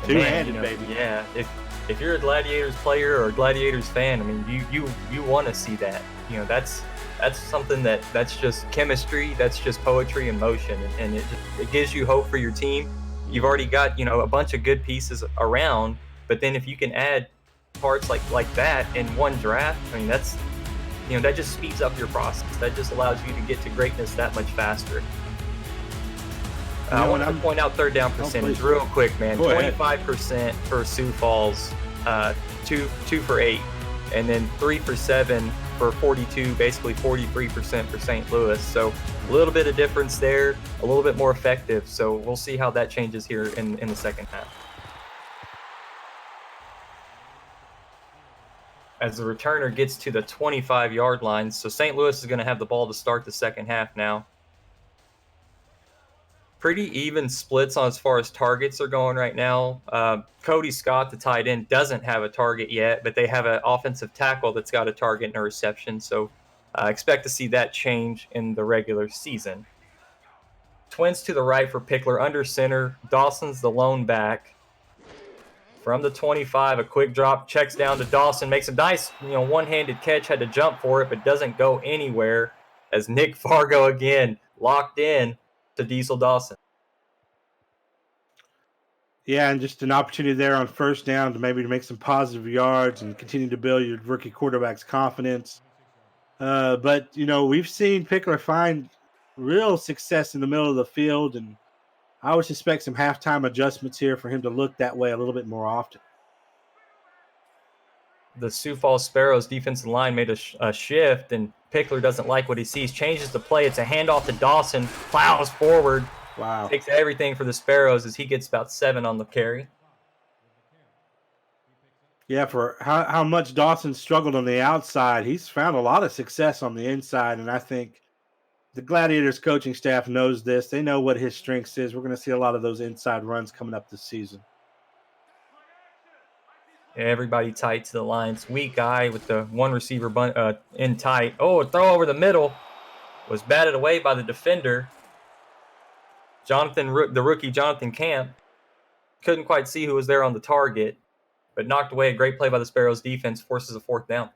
Two-handed, baby. Yeah, if you're a Gladiators player or a Gladiators fan, I mean, you want to see that. That's something that's just chemistry. That's just poetry in motion, and it gives you hope for your team. You've already got a bunch of good pieces around, but then if you can add parts like that in one draft, I mean that's. That just speeds up your process. That just allows you to get to greatness that much faster. I want to point out third down percentage real quick, man. 25% for Sioux Falls, 2 for 8, and then 3 for 7 for 42, basically 43% for St. Louis. So a little bit of difference there, a little bit more effective. So we'll see how that changes here in the second half. As the returner gets to the 25-yard line. So St. Louis is going to have the ball to start the second half now. Pretty even splits on as far as targets are going right now. Cody Scott, the tight end, doesn't have a target yet, but they have an offensive tackle that's got a target and a reception. So expect to see that change in the regular season. Twins to the right for Pickler, under center. Dawson's the lone back. From the 25, a quick drop, checks down to Dawson, makes a nice, one-handed catch, had to jump for it, but doesn't go anywhere as Nick Fargo again locked in to Diesel Dawson. Yeah, and just an opportunity there on first down to maybe make some positive yards and continue to build your rookie quarterback's confidence. But, we've seen Pickler find real success in the middle of the field, and I would suspect some halftime adjustments here for him to look that way a little bit more often. the Sioux Falls Sparrows defensive line made a shift, and Pickler doesn't like what he sees, changes the play. It's a handoff to Dawson, plows forward, Wow. takes everything for the Sparrows as he gets about 7 on the carry. Yeah, for how much Dawson struggled on the outside, he's found a lot of success on the inside, and I think the Gladiators coaching staff knows this. They know what his strengths is. We're going to see a lot of those inside runs coming up this season. Everybody tight to the line. It's weak guy with the one receiver in tight. Oh, a throw over the middle was batted away by the defender. The rookie Jonathan Camp couldn't quite see who was there on the target, but knocked away. A great play by the Sparrows defense, forces a 4th down.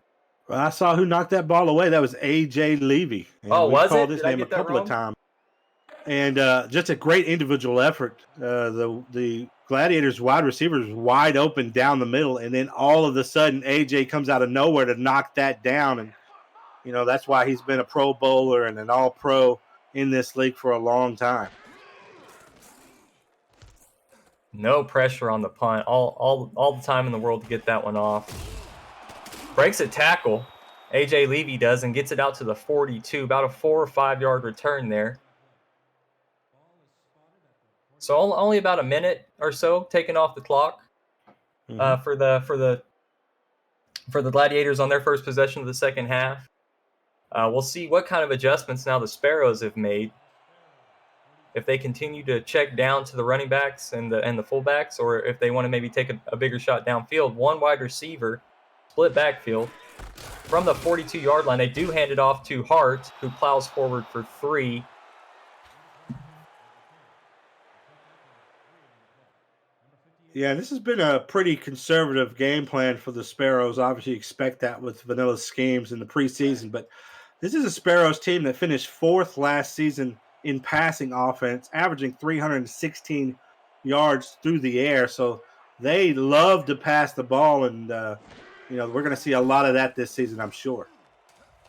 Well, I saw who knocked that ball away. That was A.J. Levy. And Oh, was called it? his Did I name a get that couple wrong? of times. And just a great individual effort. The Gladiators wide receivers wide open down the middle, and then all of a sudden A.J. comes out of nowhere to knock that down. And, you know, that's why he's been a Pro Bowler and an All-Pro in this league for a long time. No pressure on the punt. All the time in the world to get that one off. Breaks a tackle. A.J. Levy does, and gets it out to the 42. About a 4 or 5 yard return there. So only about a minute or so taken off the clock for the Gladiators on their first possession of the second half. We'll see what kind of adjustments now the Sparrows have made. If they continue to check down to the running backs and the fullbacks, or if they want to maybe take a bigger shot downfield. One wide receiver, split backfield. From the 42-yard line, they do hand it off to Hart, who plows forward for 3. Yeah, this has been a pretty conservative game plan for the Sparrows. Obviously, you expect that with vanilla schemes in the preseason, but this is a Sparrows team that finished 4th last season in passing offense, averaging 316 yards through the air. So they love to pass the ball, and we're going to see a lot of that this season, I'm sure.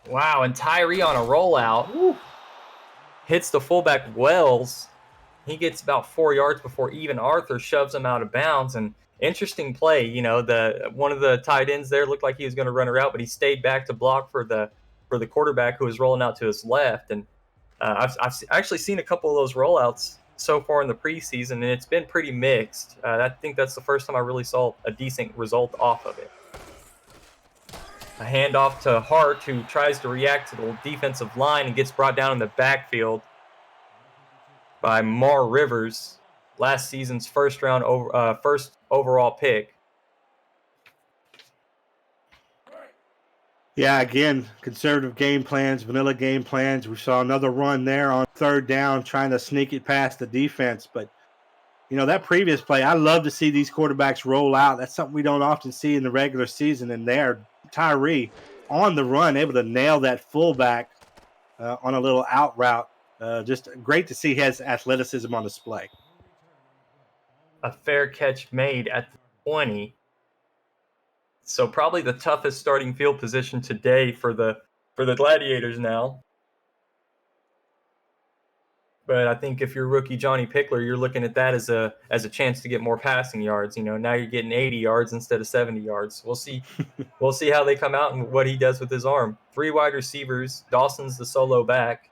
Wow, and Tyree on a rollout hits the fullback Wells. He gets about 4 yards before even Arthur shoves him out of bounds. And interesting play, you know, one of the tight ends there looked like he was going to run her out, but he stayed back to block for the quarterback who was rolling out to his left. And I've actually seen a couple of those rollouts so far in the preseason, and it's been pretty mixed. I think that's the first time I really saw a decent result off of it. A handoff to Hart, who tries to react to the defensive line and gets brought down in the backfield by Mar Rivers, last season's first overall pick. Yeah, again, conservative game plans, vanilla game plans. We saw another run there on 3rd down, trying to sneak it past the defense. But, you know, that previous play, I love to see these quarterbacks roll out. That's something we don't often see in the regular season. And there, Tyree on the run, able to nail that fullback on a little out route. Just great to see his athleticism on display. A fair catch made at the 20. So probably the toughest starting field position today for the Gladiators now. But I think if you're rookie Johnny Pickler, you're looking at that as a chance to get more passing yards. You know, now you're getting 80 yards instead of 70 yards. We'll see. We'll see how they come out and what he does with his arm. 3 wide receivers. Dawson's the solo back.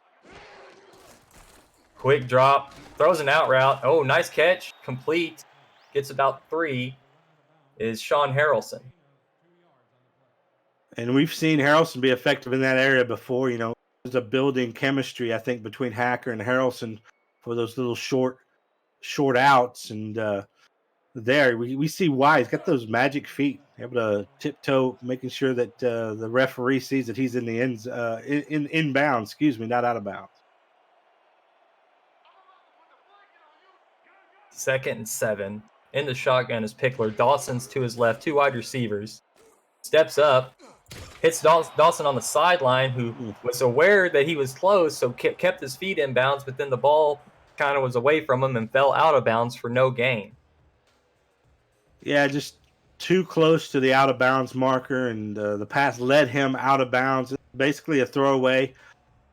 Quick drop. Throws an out route. Oh, nice catch. Complete. Gets about 3. Is Sean Harrelson. And we've seen Harrelson be effective in that area before. You know, there's a building chemistry, I think, between Hacker and Harrelson for those little short outs. And there we see why he's got those magic feet, able to tiptoe, making sure that the referee sees that he's in the inbounds. Excuse me, not out of bounds. 2nd and 7. In the shotgun is Pickler. Dawson's to his left. 2 wide receivers. Steps up. Hits Dawson on the sideline, who was aware that he was close, so kept his feet in bounds, but then the ball kind of was away from him and fell out of bounds for no gain. Yeah, just too close to the out of bounds marker, and the pass led him out of bounds. Basically a throwaway,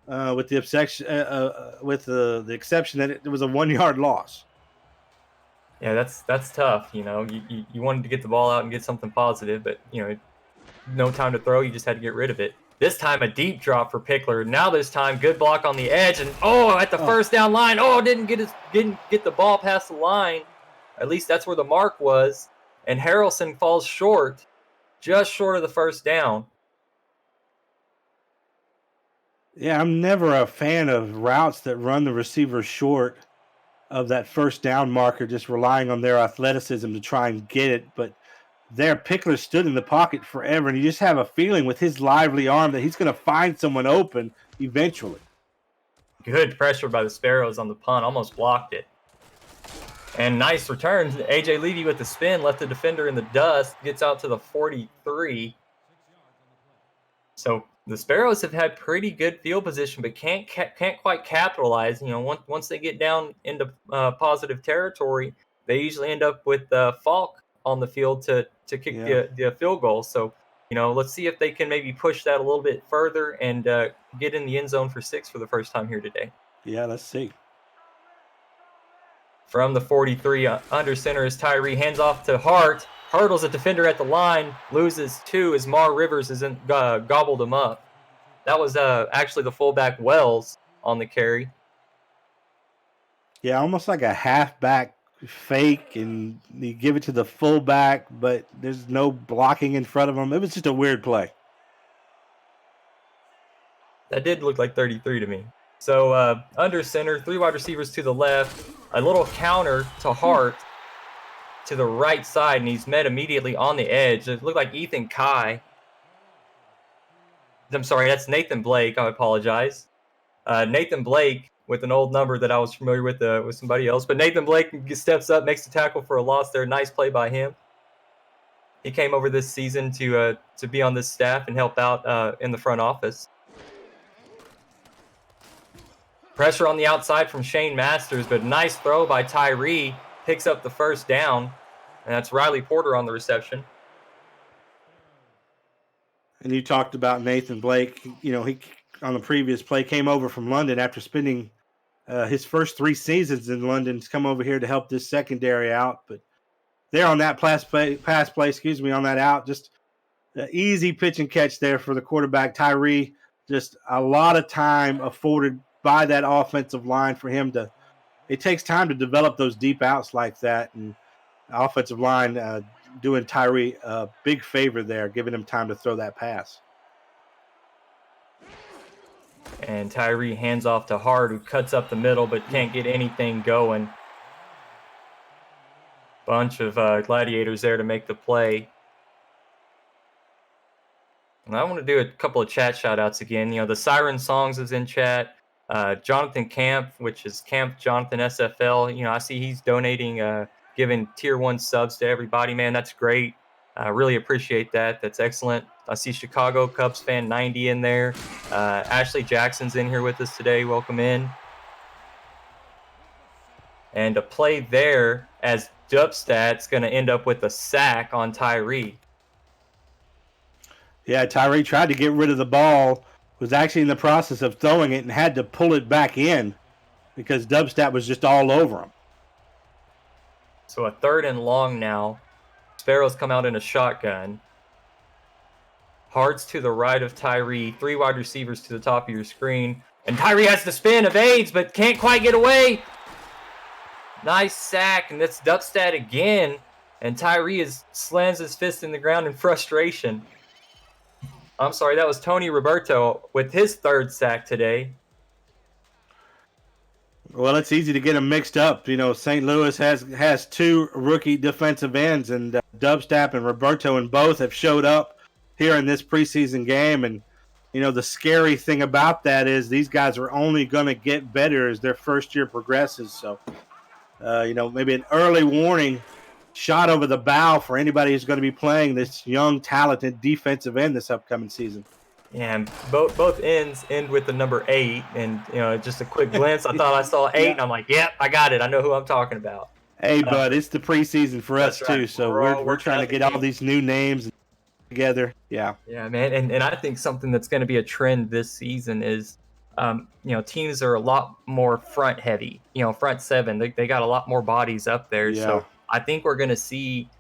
with the exception that it was a 1 yard loss. Yeah, that's tough. You know, you wanted to get the ball out and get something positive, but you know, no time to throw. You just had to get rid of it. This time a deep drop for Pickler. Now this time good block on the edge, and at the first down line. Didn't get the ball past the line. At least that's where the mark was. And Harrelson falls short, just short of the first down. Yeah, I'm never a fan of routes that run the receiver short of that first down marker, just relying on their athleticism to try and get it. But there, Pickler stood in the pocket forever, and you just have a feeling with his lively arm that he's going to find someone open eventually. Good pressure by the Sparrows on the punt, almost blocked it. And nice return. A.J. Levy with the spin, left the defender in the dust, gets out to the 43. So the Sparrows have had pretty good field position, but can't quite capitalize. Once they get down into positive territory, they usually end up with Falk on the field to kick the field goal. So, let's see if they can maybe push that a little bit further and get in the end zone for 6 for the first time here today. Yeah, let's see. From the 43, under center is Tyree, hands off to Hart. Hurdles a defender at the line, loses 2 as Mar Rivers gobbled him up. That was actually the fullback Wells on the carry. Yeah, almost like a halfback fake, and you give it to the fullback, but there's no blocking in front of him. It was just a weird play. That did look like 33 to me. So under center, 3 wide receivers to the left, a little counter to Hart to the right side, and he's met immediately on the edge. It looked like Ethan Kai. I'm sorry, that's Nathan Blake. I apologize. Nathan Blake with an old number that I was familiar with somebody else. But Nathan Blake steps up, makes the tackle for a loss there. Nice play by him. He came over this season to be on this staff and help out in the front office. Pressure on the outside from Shane Masters, but nice throw by Tyree. Picks up the first down, and that's Riley Porter on the reception. And you talked about Nathan Blake. He on the previous play came over from London after spending his first 3 seasons in London to come over here to help this secondary out. But there on that pass play, on that out, just an easy pitch and catch there for the quarterback Tyree. Just a lot of time afforded by that offensive line for him to. It takes time to develop those deep outs like that, and the offensive line doing Tyree a big favor there, giving him time to throw that pass. And Tyree hands off to Hart, who cuts up the middle but can't get anything going. Bunch of gladiators there to make the play. And I want to do a couple of chat shout-outs again. The Siren Songs is in chat. Jonathan Camp, which is Camp Jonathan SFL. I see he's donating, giving tier 1 subs to everybody. Man, that's great. I really appreciate that. That's excellent. I see Chicago Cubs fan 90 in there. Ashley Jackson's in here with us today. Welcome in. And a play there as Dubstat's going to end up with a sack on Tyree. Yeah, Tyree tried to get rid of the ball, was actually in the process of throwing it and had to pull it back in because Dubstat was just all over him. So a 3rd and long now. Sparrows come out in a shotgun. Hart's to the right of Tyree. 3 wide receivers to the top of your screen. And Tyree has the spin, evades, but can't quite get away. Nice sack, and that's Dubstat again. And Tyree slams his fist in the ground in frustration. I'm sorry, that was Tony Roberto with his 3rd sack today. Well, it's easy to get them mixed up. St. Louis has 2 rookie defensive ends, and Dubstat and Roberto and both have showed up here in this preseason game. And, the scary thing about that is these guys are only going to get better as their first year progresses. So, maybe an early warning shot over the bow for anybody who's going to be playing this young, talented defensive end this upcoming season. Yeah, and both ends end with the number 8, and just a quick glance. I thought I saw 8, and I'm like, yep, I got it. I know who I'm talking about. Hey, bud, it's the preseason for us too, so we're trying to get all these new names together. Yeah. Yeah, man, and I think something that's going to be a trend this season is, teams are a lot more front heavy. Front 7, they got a lot more bodies up there. Yeah. So I think we're going to see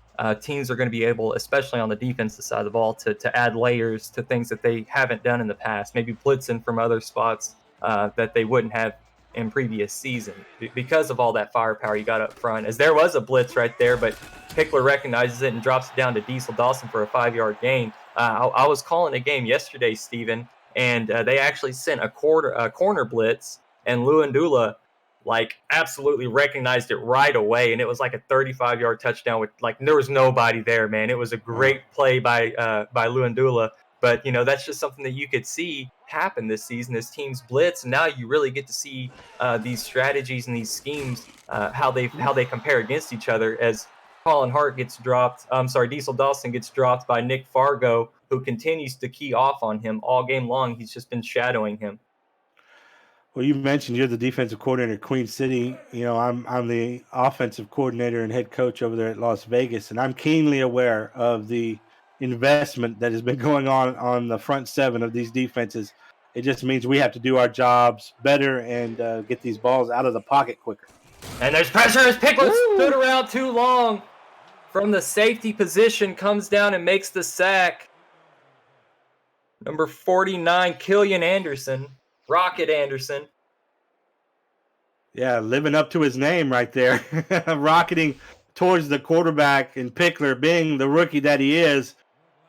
teams are going to be able, especially on the defensive side of the ball, to add layers to things that they haven't done in the past, maybe blitzing from other spots that they wouldn't have in previous season because of all that firepower you got up front. As there was a blitz right there, but Pickler recognizes it and drops it down to Diesel Dawson for a 5-yard gain. I was calling a game yesterday, Steven, and they actually sent a corner blitz, and Luandula absolutely recognized it right away, and it was like a 35-yard touchdown with there was nobody there, man. It was a great play by Luandula. But that's just something that you could see happen this season as teams blitz, and now you really get to see these strategies and these schemes how they compare against each other. As Diesel Dawson gets dropped by Nick Fargo, who continues to key off on him all game long. He's just been shadowing him. Well, you mentioned you're the defensive coordinator at Queen City. I'm the offensive coordinator and head coach over there at Las Vegas, and I'm keenly aware of the investment that has been going on the front seven of these defenses. It just means we have to do our jobs better and get these balls out of the pocket quicker. And there's pressure as Pickler stood around too long from the safety position, comes down and makes the sack. Number 49, Killian Anderson. Rocket Anderson. Yeah, living up to his name right there. Rocketing towards the quarterback, and Pickler, being the rookie that he is,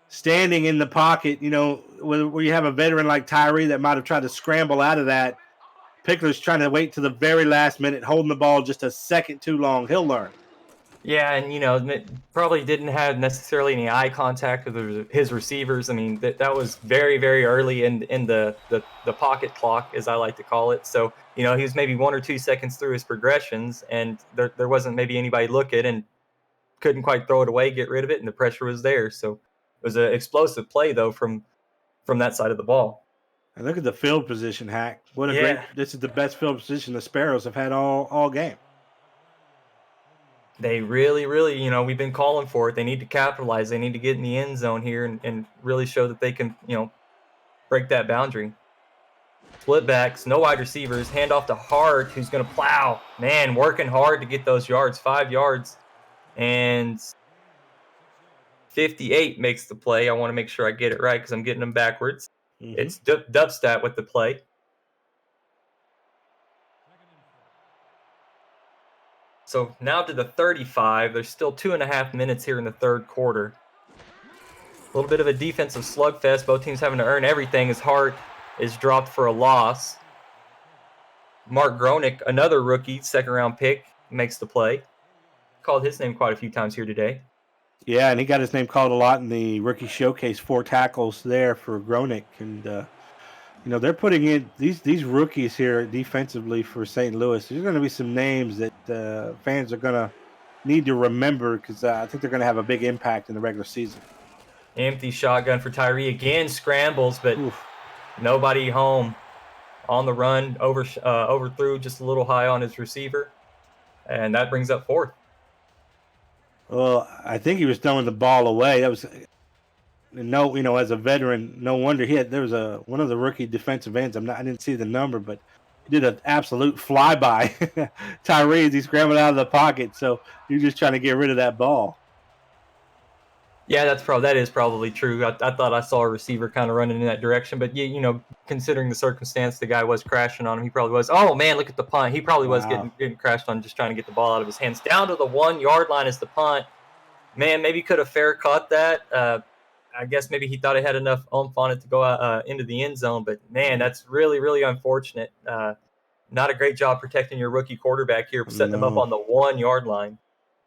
standing in the pocket, where you have a veteran like Tyree that might have tried to scramble out of that. Pickler's trying to wait to the very last minute, holding the ball just a second too long. He'll learn. Yeah, and probably didn't have necessarily any eye contact with his receivers. I mean, that was very, very early in the pocket clock, as I like to call it. So he was maybe 1 or 2 seconds through his progressions, and there wasn't maybe anybody looking, and couldn't quite throw it away, get rid of it, and the pressure was there. So it was an explosive play though from that side of the ball. And look at the field position, Hack. What a great! This is the best field position the Sparrows have had all game. They really, really, we've been calling for it. They need to capitalize. They need to get in the end zone here and really show that they can, break that boundary. Split backs, no wide receivers, hand off to Hart, who's going to plow. Man, working hard to get those yards, 5 yards. And 58 makes the play. I want to make sure I get it right because I'm getting them backwards. Mm-hmm. It's Dubstat with the play. So now to the 35. There's still 2.5 minutes here in the third quarter. A little bit of a defensive slugfest. Both teams having to earn everything as Hart is dropped for a loss. Mark Gronick, another rookie, second-round pick, makes the play. Called his name quite a few times here today. Yeah, and he got his name called a lot in the rookie showcase. 4 tackles there for Gronick. And, they're putting in these rookies here defensively for St. Louis. There's going to be some names that fans are going to need to remember because I think they're going to have a big impact in the regular season. Empty shotgun for Tyree again, scrambles, but nobody home. On the run, overthrew just a little high on his receiver, and that brings up 4th. Well, I think he was throwing the ball away. That was as a veteran, no wonder there was one of the rookie defensive ends. I didn't see the number, but he did an absolute flyby. Tyree, he scrambled out of the pocket, so you're just trying to get rid of that ball. Yeah, that is probably true. I thought I saw a receiver kind of running in that direction, but considering the circumstance, the guy was crashing on him. He probably was. Oh man, look at the punt. He probably was getting crashed on, just trying to get the ball out of his hands. Down to the 1-yard line is the punt. Man, maybe could have fair caught that. I guess maybe he thought it had enough oomph on it to go into the end zone, but man, that's really, really unfortunate. Not a great job protecting your rookie quarterback here, setting him up on the 1-yard line.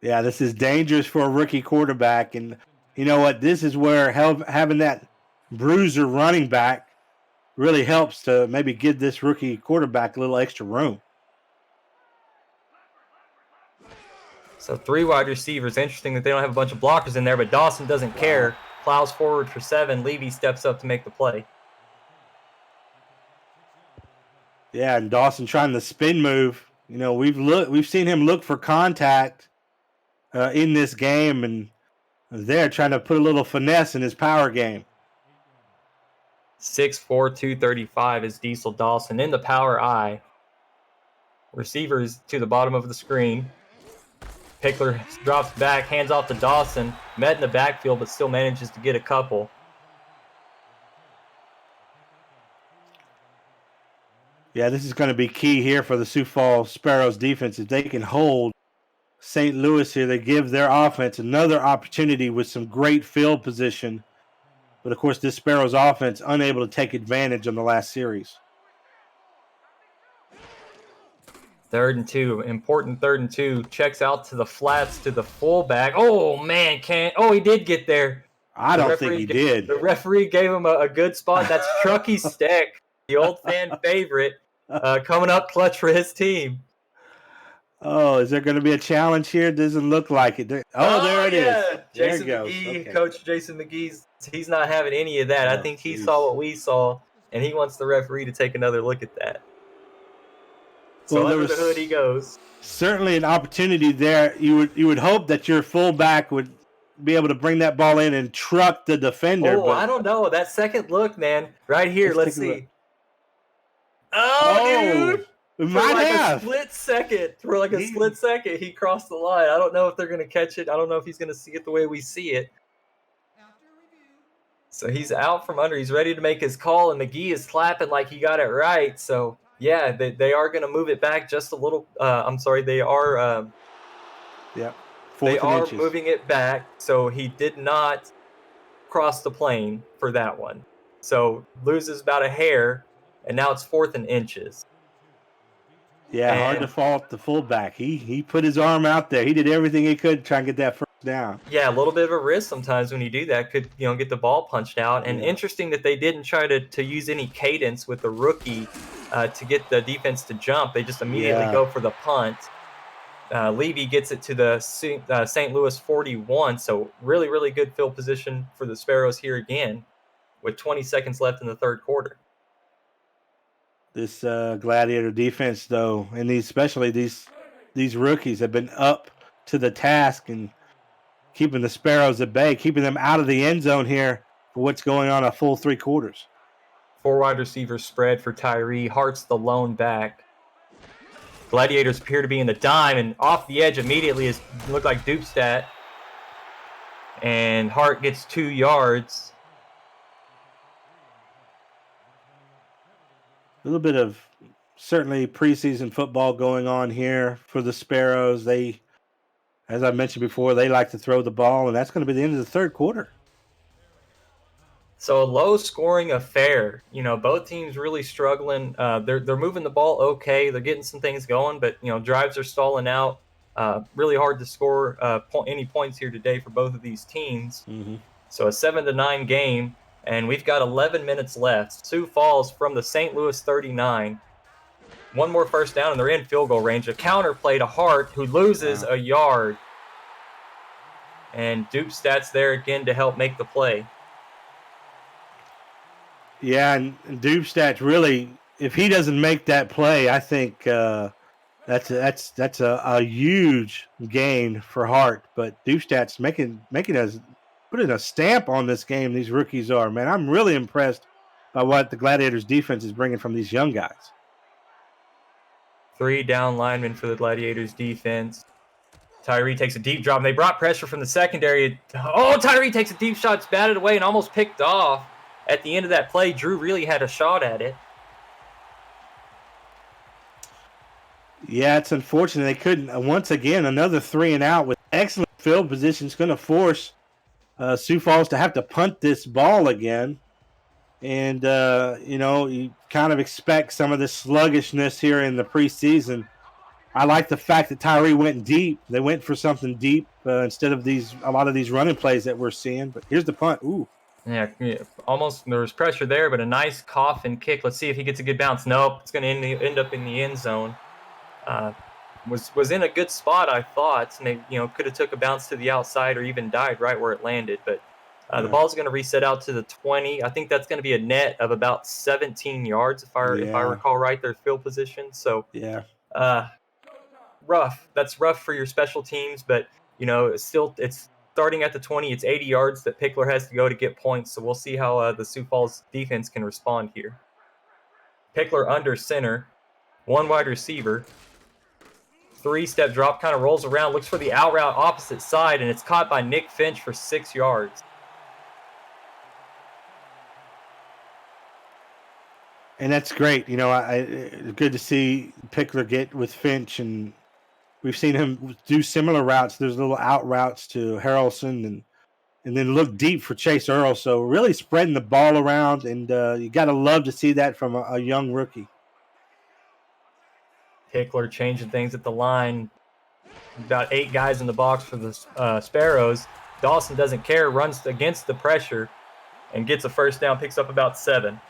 Yeah, this is dangerous for a rookie quarterback, and you know what? This is where having that bruiser running back really helps to maybe give this rookie quarterback a little extra room. So 3 wide receivers. Interesting that they don't have a bunch of blockers in there, but Dawson doesn't care. Plows forward for 7. Levy steps up to make the play. Yeah, and Dawson trying the spin move. We've seen him look for contact in this game, and they're trying to put a little finesse in his power game. 6'4", 235 is Diesel Dawson in the power eye. Receivers to the bottom of the screen. Pickler drops back, hands off to Dawson. Met in the backfield, but still manages to get a couple. Yeah, this is going to be key here for the Sioux Falls Sparrows defense. If they can hold St. Louis here, they give their offense another opportunity with some great field position. But, of course, this Sparrows offense unable to take advantage on the last series. 3rd and 2, important 3rd and 2. Checks out to the flats to the fullback. Oh, man, he did get there. I don't think he did. The referee gave him a good spot. That's Truckee Steck, the old fan favorite, coming up clutch for his team. Oh, is there going to be a challenge here? Doesn't look like it. There it is. Jason McGee, okay. Coach Jason McGee's, he's not having any of that. I think he saw what we saw, and he wants the referee to take another look at that. So well, under the hood he goes. Certainly an opportunity there. You would hope that your fullback would be able to bring that ball in and truck the defender. Oh, I don't know. That second look, man. Right here, let's see. Oh, dude. A split second, he crossed the line. I don't know if they're going to catch it. I don't know if he's going to see it the way we see it. So he's out from under. He's ready to make his call, and McGee is clapping like he got it right. So, yeah, they are going to move it back just a little. I'm sorry, they are. They are moving it back. So he did not cross the plane for that one. So loses about a hair, and now it's 4th and inches. Yeah, hard to fault the fullback. He put his arm out there. He did everything he could to try and get that first down. Yeah, a little bit of a risk sometimes when you do that. Could get the ball punched out. And interesting that they didn't try to use any cadence with the rookie to get the defense to jump. They just immediately go for the punt. Levy gets it to the St. Louis 41. So really, really good field position for the Sparrows here again with 20 seconds left in the 3rd quarter. This Gladiator defense, though, and especially these rookies have been up to the task and keeping the Sparrows at bay, keeping them out of the end zone here for what's going on a full 3 quarters. 4 wide receivers spread for Tyree. Hart's the lone back. Gladiators appear to be in the dime, and off the edge immediately looked like Dupstat. And Hart gets 2 yards. A little bit of certainly preseason football going on here for the Sparrows. They, as I mentioned before, they like to throw the ball, and that's going to be the end of the 3rd quarter. So a low-scoring affair. Both teams really struggling. They're moving the ball okay. They're getting some things going, but drives are stalling out. Really hard to score any points here today for both of these teams. Mm-hmm. So a 7-9 game. And we've got 11 minutes left. Sioux Falls from the St. Louis 39. One more first down, and they're in field goal range. A counter play to Hart, who loses a yard. And Dupstat's there again to help make the play. Yeah, and Dupstat really, if he doesn't make that play, I think that's a huge gain for Hart. But Dupstat's putting a stamp on this game. These rookies are, man. I'm really impressed by what the Gladiators defense is bringing from these young guys. 3 down linemen for the Gladiators defense. Tyree takes a deep drop. They brought pressure from the secondary. Oh, Tyree takes a deep shot. It's batted away and almost picked off. At the end of that play, Drew really had a shot at it. Yeah, it's unfortunate they couldn't. Once again, another 3 and out with excellent field position is going to force Sioux Falls to have to punt this ball again. And, you kind of expect some of the sluggishness here in the preseason. I like the fact that Tyree went deep. They went for something deep instead of a lot of these running plays that we're seeing. But here's the punt. Ooh. Yeah, almost there was pressure there, but a nice coffin kick. Let's see if he gets a good bounce. Nope, it's going to end up in the end zone. Was in a good spot, I thought. And they, could have took a bounce to the outside or even died right where it landed. But the ball's going to reset out to the 20. I think that's going to be a net of about 17 yards, if I recall right, their field position. So rough. That's rough for your special teams, but it's starting at the 20. It's 80 yards that Pickler has to go to get points. So we'll see how the Sioux Falls defense can respond here. Pickler under center, 1 wide receiver. 3-step drop, kind of rolls around, looks for the out route opposite side, and it's caught by Nick Finch for 6 yards. And that's great. Good to see Pickler get with Finch, and we've seen him do similar routes. There's little out routes to Harrelson and then look deep for Chase Earl. So really spreading the ball around, and you got to love to see that from a young rookie. Pickler changing things at the line. About 8 guys in the box for the Sparrows. Dawson doesn't care, runs against the pressure, and gets a first down, picks up about 7.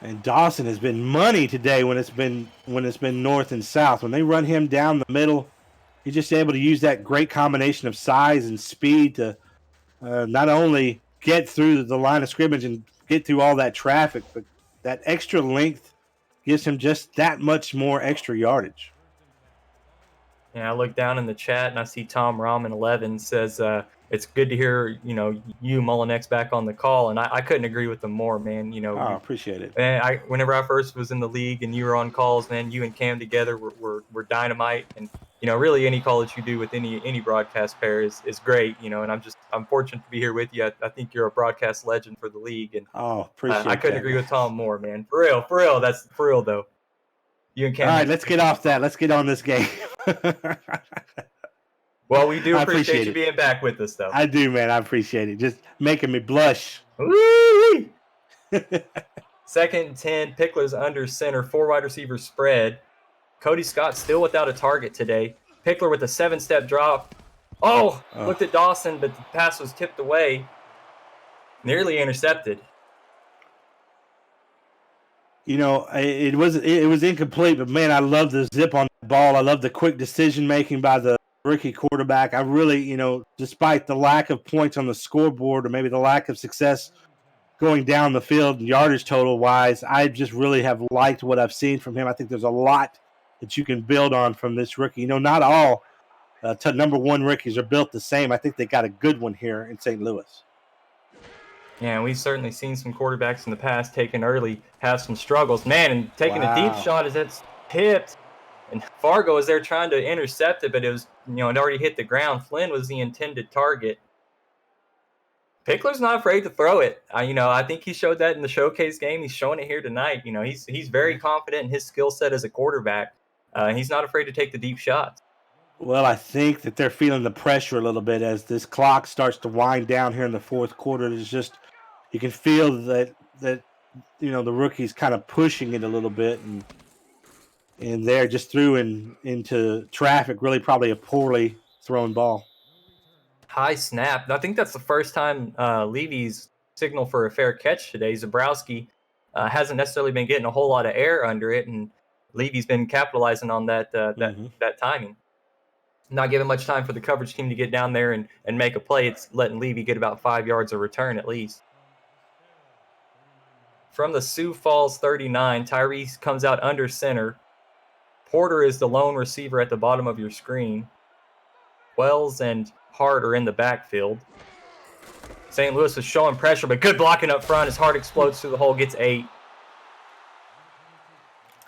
And Dawson has been money today when it's been north and south. When they run him down the middle, he's just able to use that great combination of size and speed to not only get through the line of scrimmage and get through all that traffic, but that extra length gives him just that much more extra yardage. Yeah, I look down in the chat and I see Tom Rahman 11 says it's good to hear you Mullinex back on the call, and I couldn't agree with them more, man. I appreciate it. And whenever I first was in the league and you were on calls, man, you and Cam together were dynamite, and really any call that you do with any broadcast pair is great, and I'm fortunate to be here with you. I think you're a broadcast legend for the league, and appreciate I couldn't agree with Tom more, man. For real, that's for real though. You and Cam. All right, let's get off that. Let's get on this game. Well, we do appreciate you being back with us, though. I do, man. I appreciate it. Just making me blush. Woo-wee! 2nd and 10, Pickler's under center, 4 wide receiver spread. Cody Scott still without a target today. Pickler with a 7-step drop. Looked at Dawson, but the pass was tipped away. Nearly intercepted. It was incomplete, but man, I love the zip on the ball. I love the quick decision making by the rookie quarterback. I really, despite the lack of points on the scoreboard or maybe the lack of success going down the field yardage total wise, I just really have liked what I've seen from him. I think there's a lot that you can build on from this rookie. Not all number 1 rookies are built the same. I think they got a good one here in St. Louis. Yeah, and we've certainly seen some quarterbacks in the past taken early have some struggles. Man, and taking a deep shot as it's tipped. And Fargo was there trying to intercept it, but it was, it already hit the ground. Flynn was the intended target. Pickler's not afraid to throw it. I think he showed that in the showcase game. He's showing it here tonight. He's very confident in his skill set as a quarterback. He's not afraid to take the deep shots. Well, I think that they're feeling the pressure a little bit as this clock starts to wind down here in the fourth quarter. There's just, you can feel that the rookie's kind of pushing it a little bit, and there just threw into traffic. Really, probably a poorly thrown ball. High snap. I think that's the first time Levy's signaled for a fair catch today. Zabrowski hasn't necessarily been getting a whole lot of air under it, and Levy's been capitalizing on that timing. Not giving much time for the coverage team to get down there and make a play. It's letting Levy get about 5 yards of return at least. From the Sioux Falls 39, Tyrese comes out under center. Porter is the lone receiver at the bottom of your screen. Wells and Hart are in the backfield. St. Louis is showing pressure, but good blocking up front as Hart explodes through the hole, gets 8.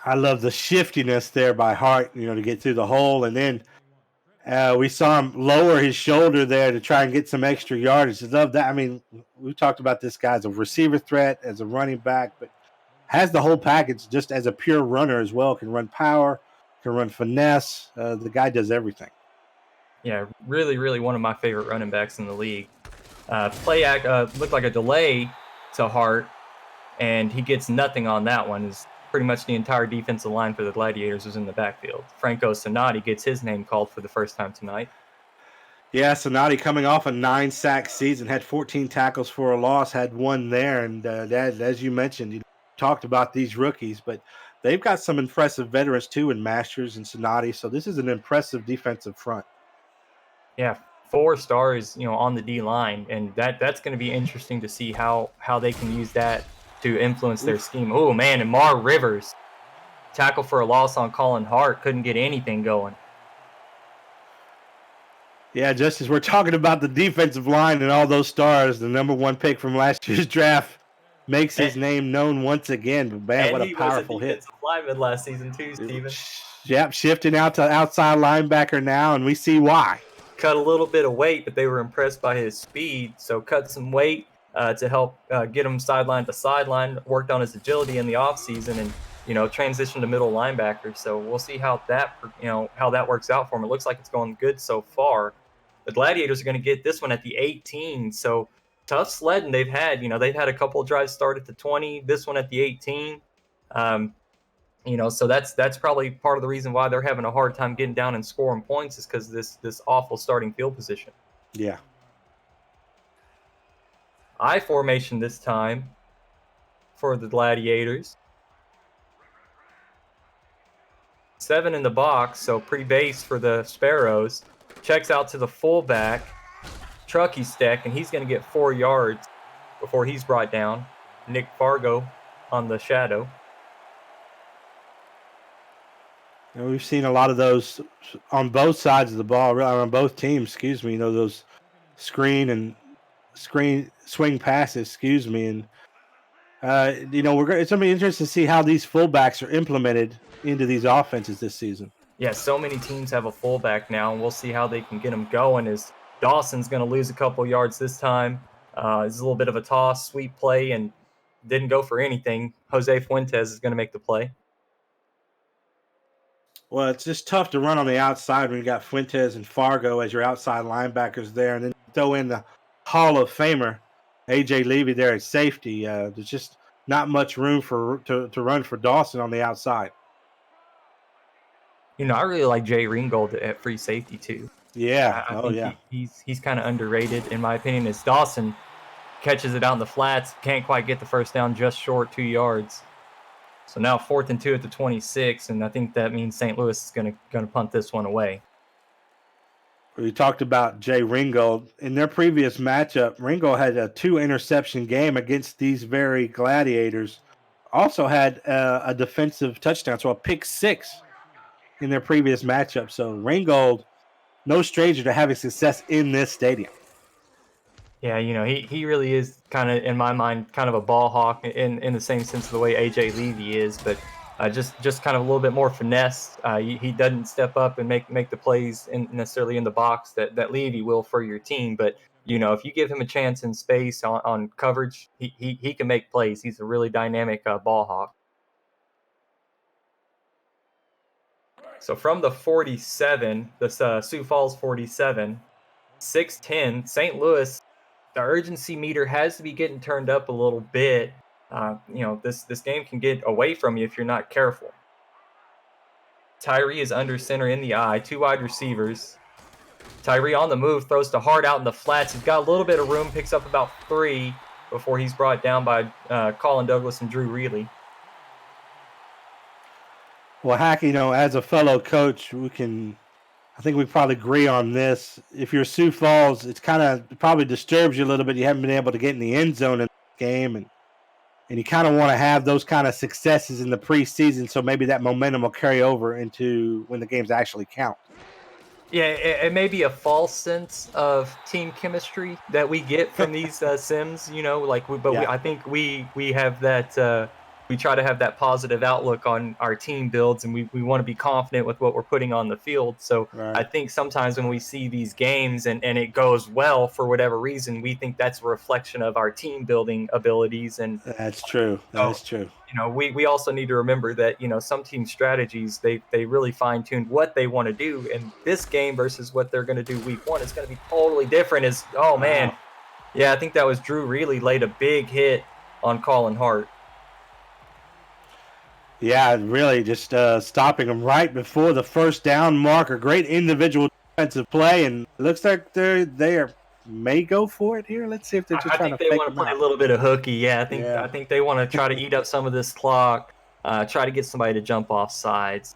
I love the shiftiness there by Hart, to get through the hole, and then we saw him lower his shoulder there to try and get some extra yardage. I love that. I mean, we've talked about this guy as a receiver threat, as a running back, but has the whole package just as a pure runner as well. Can run power, can run finesse. The guy does everything. Yeah, really, really one of my favorite running backs in the league. Play act looked like a delay to Hart, and he gets nothing on that one. Is pretty much the entire defensive line for the Gladiators was in the backfield. Franco Sonati gets his name called for the first time tonight. Yeah, Sonati coming off a 9-sack season, had 14 tackles for a loss, had 1 there. And as you mentioned, you talked about these rookies, but they've got some impressive veterans too in Masters and Sonati. So this is an impressive defensive front. Yeah, 4 stars, on the D line, and that's going to be interesting to see how they can use that to influence their scheme. Oh, man, and Mar Rivers, tackle for a loss on Colin Hart, couldn't get anything going. Yeah, just as we're talking about the defensive line and all those stars, the number 1 pick from last year's draft makes his name known once again. But man, what a powerful hit. He was a defensive lineman last season too, Steven. Yep, shifting out to outside linebacker now, and we see why. Cut a little bit of weight, but they were impressed by his speed, so cut some weight to help get him sideline to sideline, worked on his agility in the offseason, and transitioned to middle linebacker. So we'll see how that works out for him. It looks like it's going good so far. The Gladiators are going to get this one at the 18, so tough sledding they've had. They've had a couple of drives start at the 20, this one at the 18. So that's probably part of the reason why they're having a hard time getting down and scoring points is because this awful starting field position. Yeah. I formation this time for the Gladiators. 7 in the box, so pretty base for the Sparrows. Checks out to the fullback, Truckee Steck, and he's going to get 4 yards before he's brought down. Nick Fargo on the shadow. We've seen a lot of those on both sides of the ball, on both teams, excuse me, those screen swing passes, excuse me. And, it's going to be interesting to see how these fullbacks are implemented into these offenses this season. Yeah, so many teams have a fullback now, and we'll see how they can get them going as Dawson's going to lose a couple yards this time. It's a little bit of a toss, sweep play, and didn't go for anything. Jose Fuentes is going to make the play. Well, it's just tough to run on the outside when you got Fuentes and Fargo as your outside linebackers there, and then throw in the Hall of Famer, A.J. Levy there at safety. There's just not much room to run for Dawson on the outside. I really like Jay Ringgold at free safety too. Yeah. I think he's kind of underrated in my opinion. As Dawson catches it out in the flats, can't quite get the first down, just short 2 yards. So now 4th and 2 at the 26, and I think that means St. Louis is going to punt this one away. We talked about Jay Ringgold. In their previous matchup, Ringgold had a 2-interception game against these very Gladiators. Also had a defensive touchdown, so a pick 6 in their previous matchup. So Ringgold, no stranger to having success in this stadium. Yeah, he really is kind of, in my mind, kind of a ball hawk in the same sense of the way A.J. Levy is, but just kind of a little bit more finesse. He doesn't step up and make the plays necessarily in the box that Levy will for your team. But, if you give him a chance in space on coverage, he can make plays. He's a really dynamic ball hawk. So from the 47, the Sioux Falls 47, 6-10, St. Louis, the urgency meter has to be getting turned up a little bit. This game can get away from you if you're not careful. Tyree is under center in the eye, 2 wide receivers. Tyree on the move, throws to Hart out in the flats. He's got a little bit of room, picks up about 3 before he's brought down by Colin Douglas and Drew Reilly. Well, Hack, as a fellow coach, I think we probably agree on this. If you're Sioux Falls, it's kind of probably disturbs you a little bit. You haven't been able to get in the end zone in the game, and you kind of want to have those kind of successes in the preseason, so maybe that momentum will carry over into when the games actually count. Yeah, it may be a false sense of team chemistry that we get from these sims, I think we have that. We try to have that positive outlook on our team builds, and we want to be confident with what we're putting on the field. So right. I think sometimes when we see these games and it goes well for whatever reason, we think that's a reflection of our team building abilities. And that's true. That's true. We also need to remember that, some team strategies, they really fine tuned what they want to do. And this game versus what they're going to do week 1 is going to be totally different. Man. Yeah, I think that was Drew Reilly laid a big hit on Colin Hart. Yeah, really just stopping them right before the first down marker. Great individual defensive play, and it looks like they may go for it here. Let's see if they're just trying to fake them out. I think they want to play a little bit of hooky. Yeah, I think they want to try to eat up some of this clock, try to get somebody to jump off sides.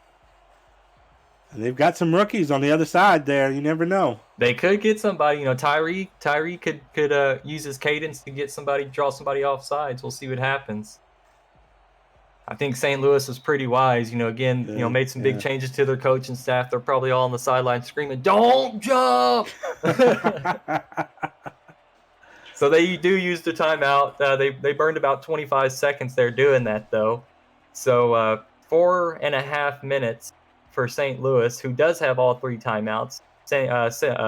And they've got some rookies on the other side there. You never know. They could get somebody. Tyree could use his cadence to draw somebody off sides. We'll see what happens. I think St. Louis was pretty wise, made some big changes to their coaching staff. They're probably all on the sideline screaming, "Don't jump!" So they do use the timeout. They burned about 25 seconds there doing that, though. So 4.5 minutes, for St. Louis, who does have all 3 timeouts.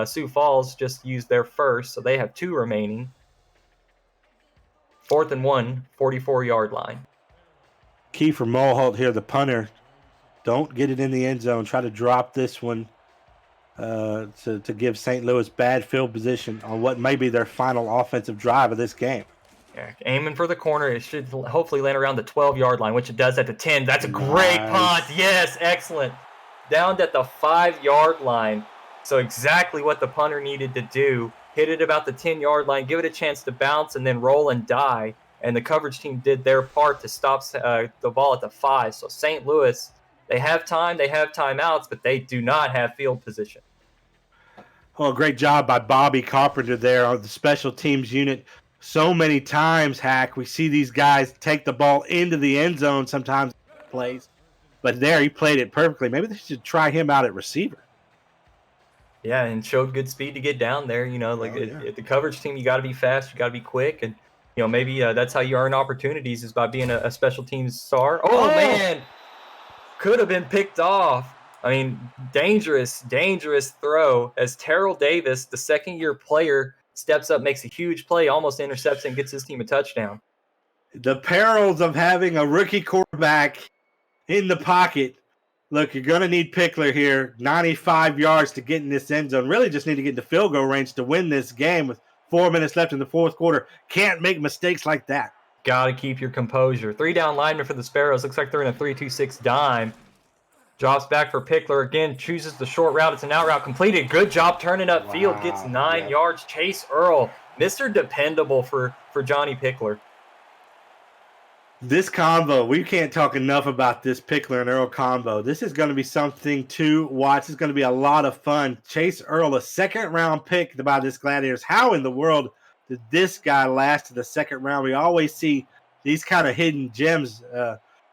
Sioux Falls just used their first, so they have 2 remaining. 4th and 1, 44-yard line. Key for Mulholt here, the punter. Don't get it in the end zone. Try to drop this one to give St. Louis bad field position on what may be their final offensive drive of this game. Yeah, aiming for the corner. It should hopefully land around the 12-yard line, which it does at the 10. That's a great punt. Yes, excellent. Down at the 5-yard line. So exactly what the punter needed to do. Hit it about the 10-yard line, give it a chance to bounce, and then roll and die. And the coverage team did their part to stop the ball at the 5. So St. Louis, they have time, they have timeouts, but they do not have field position. Well, great job by Bobby Carpenter there on the special teams unit. So many times, Hack, we see these guys take the ball into the end zone sometimes plays. But there, he played it perfectly. Maybe they should try him out at receiver. Yeah, and showed good speed to get down there. At the coverage team, you got to be fast, you got to be quick, and maybe that's how you earn opportunities is by being a special teams star. Oh man, could have been picked off. I mean, dangerous throw as Terrell Davis, the second-year player, steps up, makes a huge play, almost intercepts and gets his team a touchdown. The perils of having a rookie quarterback in the pocket. Look, you're going to need Pickler here. 95 yards to get in this end zone. Really just need to get into field goal range to win this game with 4 minutes left in the fourth quarter. Can't make mistakes like that. Got to keep your composure. 3-down lineman for the Sparrows. Looks like they're in a 3-2-6 dime. Drops back for Pickler. Again, chooses the short route. It's an out route completed. Good job turning up field. Gets 9 yards. Chase Earl, Mr. Dependable for Johnny Pickler. This combo, we can't talk enough about this Pickler and Earl combo. This is going to be something to watch. It's going to be a lot of fun. Chase Earl, a second-round pick by this Gladiators. How in the world did this guy last to the second round? We always see these kind of hidden gems,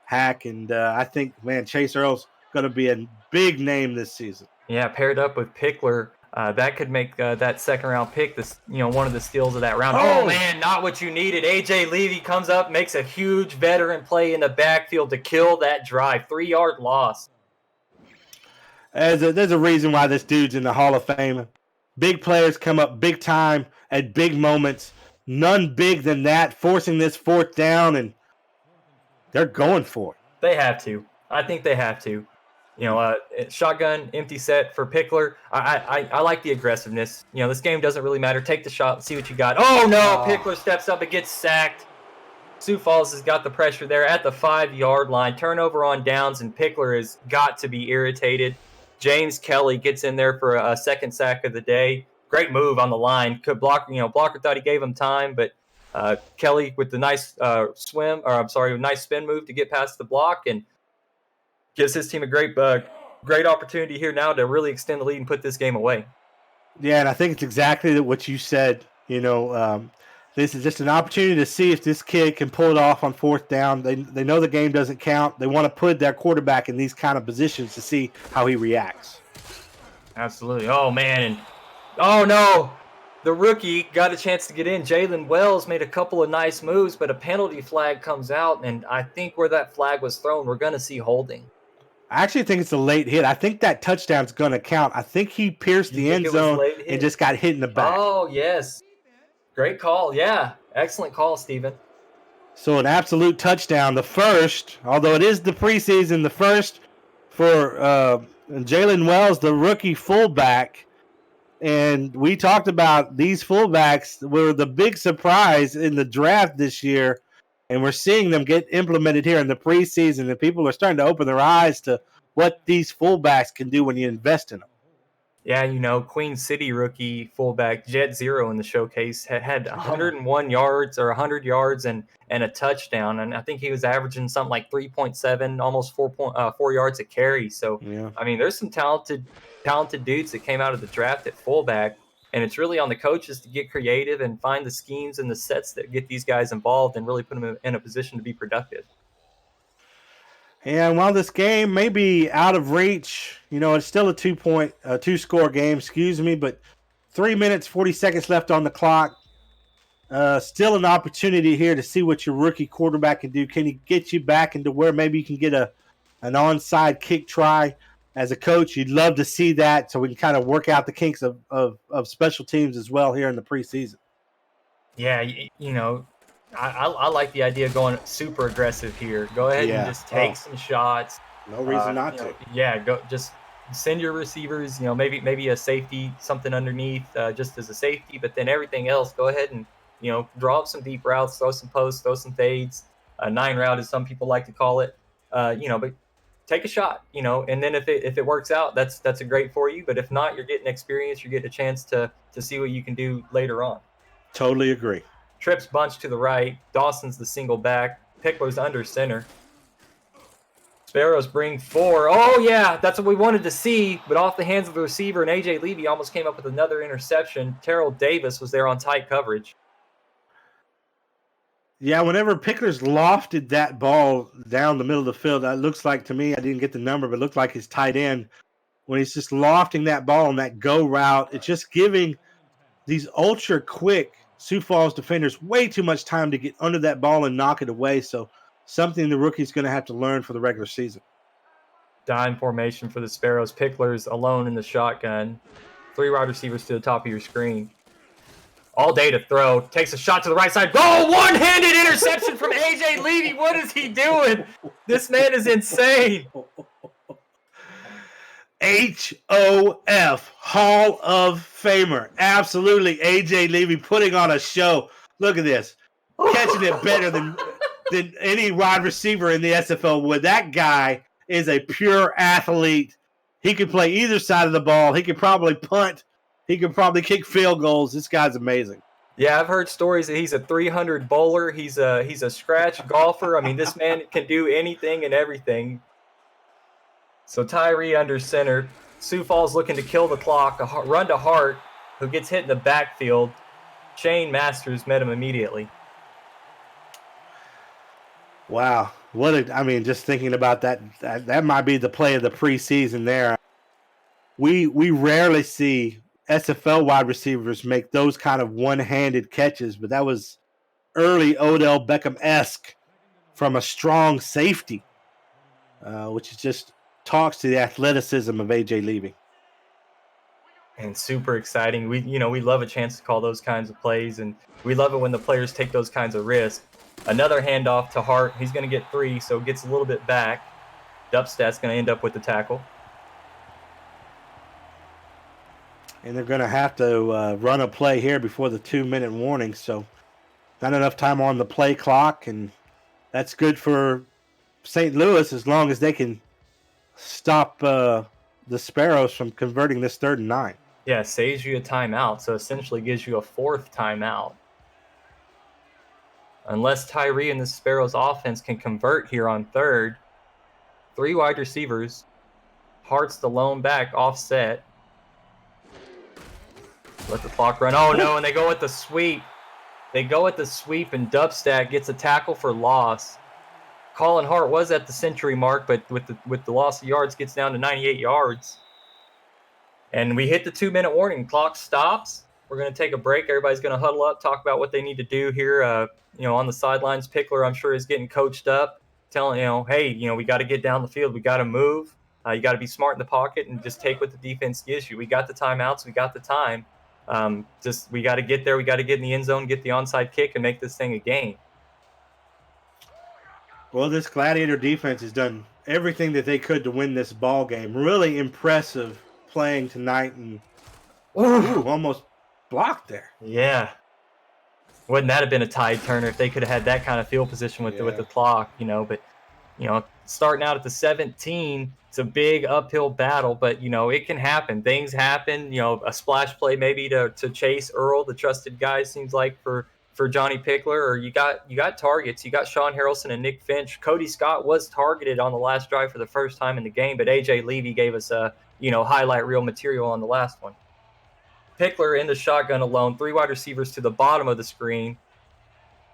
Hack, and I think, man, Chase Earl's going to be a big name this season. Yeah, paired up with Pickler. That could make that second-round pick one of the steals of that round. Oh, man, not what you needed. A.J. Levy comes up, makes a huge veteran play in the backfield to kill that drive. 3-yard loss. There's a reason why this dude's in the Hall of Fame. Big players come up big time at big moments. None big than that, forcing this 4th down, and they're going for it. They have to. I think they have to. Shotgun, empty set for Pickler. I like the aggressiveness. This game doesn't really matter. Take the shot, see what you got. Oh, no. Pickler steps up and gets sacked. Sioux Falls has got the pressure there at the 5-yard line. Turnover on downs, and Pickler has got to be irritated. James Kelly gets in there for a second sack of the day. Great move on the line. Blocker thought he gave him time, but Kelly with the nice nice spin move to get past the block and gives his team a great opportunity here now to really extend the lead and put this game away. Yeah, and I think it's exactly what you said. This is just an opportunity to see if this kid can pull it off on 4th down. They know the game doesn't count. They want to put their quarterback in these kind of positions to see how he reacts. Absolutely. Oh, man. And oh, no. The rookie got a chance to get in. Jalen Wells made a couple of nice moves, but a penalty flag comes out, and I think where that flag was thrown, we're going to see holding. I actually think it's a late hit. I think that touchdown's going to count. I think he pierced the end zone and just got hit in the back. Oh, yes. Great call. Yeah. Excellent call, Steven. So an absolute touchdown. The first, although it is the preseason, the first for Jalen Wells, the rookie fullback. And we talked about these fullbacks were the big surprise in the draft this year. And we're seeing them get implemented here in the preseason, and people are starting to open their eyes to what these fullbacks can do when you invest in them. Yeah, Queen City rookie fullback Jet Zero in the showcase had 101 yards or 100 yards and a touchdown, and I think he was averaging something like 3.7, almost 4 yards a carry. So, yeah. I mean, there's some talented dudes that came out of the draft at fullback. And it's really on the coaches to get creative and find the schemes and the sets that get these guys involved and really put them in a position to be productive. And while this game may be out of reach, it's still a 2-score game, but 3 minutes, 40 seconds left on the clock. Still an opportunity here to see what your rookie quarterback can do. Can he get you back into where maybe you can get an onside kick try? as a coach, you'd love to see that so we can kind of work out the kinks of special teams as well here in the preseason. Yeah, I like the idea of going super aggressive here. Go ahead and just take some shots. No reason not to. Yeah, go just send your receivers. Maybe a safety, something underneath, just as a safety. But then everything else, go ahead and draw up some deep routes, throw some posts, throw some fades. 9 route, as some people like to call it. But take a shot. And then if it works out, that's a great for you. But if not, you're getting experience. You're getting a chance to see what you can do later on. Totally agree. Trips bunch to the right. Dawson's the single back. Pickler's under center. Sparrows bring 4. Oh, yeah, that's what we wanted to see. But off the hands of the receiver, and A.J. Levy almost came up with another interception. Terrell Davis was there on tight coverage. Yeah, whenever Pickler's lofted that ball down the middle of the field, that looks like, to me, I didn't get the number, but it looked like his tight end, when he's just lofting that ball on that go route, it's just giving these ultra quick Sioux Falls defenders way too much time to get under that ball and knock it away. So something the rookie's going to have to learn for the regular season. Dime formation for the Sparrows. Pickler's alone in the shotgun. 3 wide receivers to the top of your screen. All day to throw. Takes a shot to the right side. Oh, one-handed interception from A.J. Levy. What is he doing? This man is insane. HOF, Hall of Famer. Absolutely, A.J. Levy putting on a show. Look at this. Catching it better than any wide receiver in the SFL would. That guy is a pure athlete. He can play either side of the ball. He can probably punt. He can probably kick field goals. This guy's amazing. Yeah, I've heard stories that he's a 300 bowler. He's a scratch golfer. I mean, this man can do anything and everything. So Tyree under center. Sioux Falls looking to kill the clock. A run to Hart, who gets hit in the backfield. Shane Masters met him immediately. Wow. Just thinking about that might be the play of the preseason there. We rarely see SFL wide receivers make those kind of one-handed catches, but that was early Odell Beckham-esque from a strong safety, which is just talks to the athleticism of A.J. Levy. And super exciting. We love a chance to call those kinds of plays, and we love it when the players take those kinds of risks. Another handoff to Hart. He's going to get 3, so it gets a little bit back. Dubstat's going to end up with the tackle. And they're going to have to run a play here before the 2-minute warning, so not enough time on the play clock, and that's good for St. Louis as long as they can stop the Sparrows from converting this 3rd and 9. Yeah, saves you a timeout, so essentially gives you a 4th timeout. Unless Tyree and the Sparrows offense can convert here on 3rd. 3 wide receivers. Hart's the lone back offset. Let the clock run. Oh, no, and they go with the sweep. And Dubstat gets a tackle for loss. Colin Hart was at the century mark, but with the loss of yards, gets down to 98 yards. And we hit the 2-minute warning. Clock stops. We're going to take a break. Everybody's going to huddle up, talk about what they need to do here. On the sidelines, Pickler, I'm sure, is getting coached up, telling, hey, we got to get down the field. We got to move. You got to be smart in the pocket and just take what the defense gives you. We got the timeouts. We got the time. We got to get there. We got to get in the end zone, get the onside kick, and make this thing a game. Well, this Gladiator defense has done everything that they could to win this ball game. Really impressive playing tonight, and almost blocked there. Yeah. Wouldn't that have been a tide turner if they could have had that kind of field position with the clock, But, starting out at the 17, it's a big uphill battle, but, it can happen. Things happen, a splash play maybe to chase Earl, the trusted guy, seems like, for Johnny Pickler, or you got targets. You got Sean Harrelson and Nick Finch. Cody Scott was targeted on the last drive for the first time in the game, but A.J. Levy gave us highlight reel material on the last one. Pickler in the shotgun alone, 3 wide receivers to the bottom of the screen,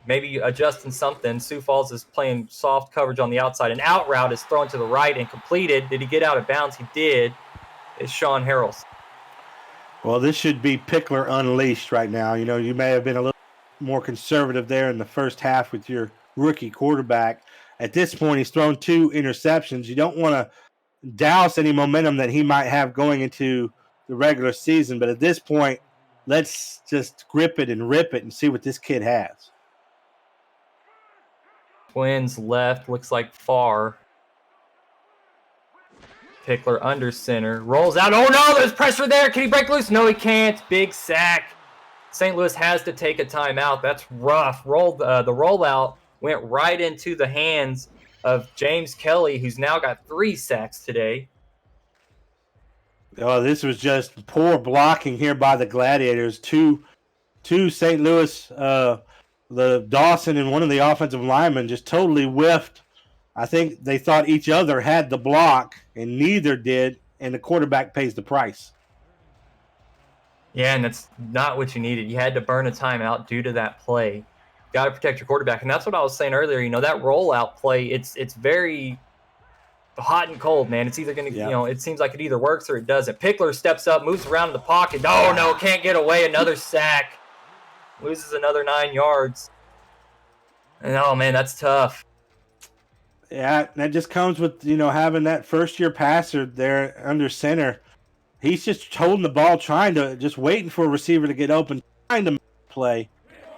maybe adjusting something. Sioux Falls is playing soft coverage on the outside. An out route is thrown to the right and completed. Did he get out of bounds? He did. It's Sean Harrelson. Well, this should be Pickler unleashed right now. You may have been a little more conservative there in the first half with your rookie quarterback. At this point, he's thrown 2 interceptions. You don't want to douse any momentum that he might have going into the regular season. But at this point, let's just grip it and rip it and see what this kid has. Twins left, looks like far. Pickler under center, rolls out. Oh no, there's pressure there. Can he break loose? No, he can't. Big sack. St. Louis has to take a timeout. That's rough. The rollout went right into the hands of James Kelly, who's now got 3 sacks today. Oh, this was just poor blocking here by the Gladiators. Two St. Louis, the Dawson and one of the offensive linemen just totally whiffed. I think they thought each other had the block, and neither did, and the quarterback pays the price. Yeah, and that's not what you needed. You had to burn a timeout due to that play. Got to protect your quarterback, and that's what I was saying earlier. That rollout play, it's very hot and cold, man. It's either going to, it seems like it either works or it doesn't. Pickler steps up, moves around in the pocket. No, can't get away. Another sack. Loses another 9 yards. And oh, man, that's tough. Yeah, that just comes with, having that first-year passer there under center. He's just holding the ball, just waiting for a receiver to get open, trying to play.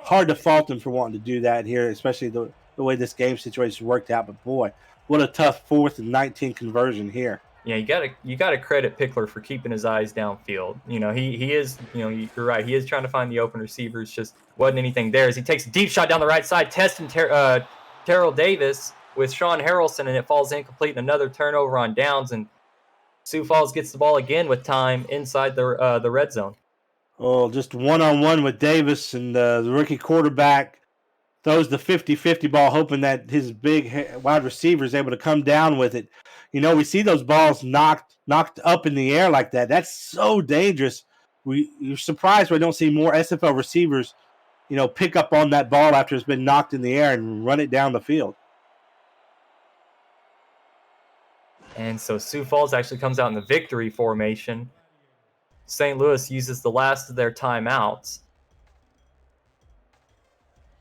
Hard to fault him for wanting to do that here, especially the way this game situation worked out. But, boy, what a tough 4th and 19 conversion here. Yeah, you gotta credit Pickler for keeping his eyes downfield. He is, you're right. He is trying to find the open receivers. Just wasn't anything there. As he takes a deep shot down the right side, testing Terrell Davis with Sean Harrelson, and it falls incomplete. And another turnover on downs, and Sioux Falls gets the ball again with time inside the red zone. Oh, just one-on-one with Davis, and the rookie quarterback throws the 50-50 ball, hoping that his big wide receiver is able to come down with it. We see those balls knocked up in the air like that. That's so dangerous. You're surprised we don't see more SFL receivers, pick up on that ball after it's been knocked in the air and run it down the field. And so Sioux Falls actually comes out in the victory formation. St. Louis uses the last of their timeouts.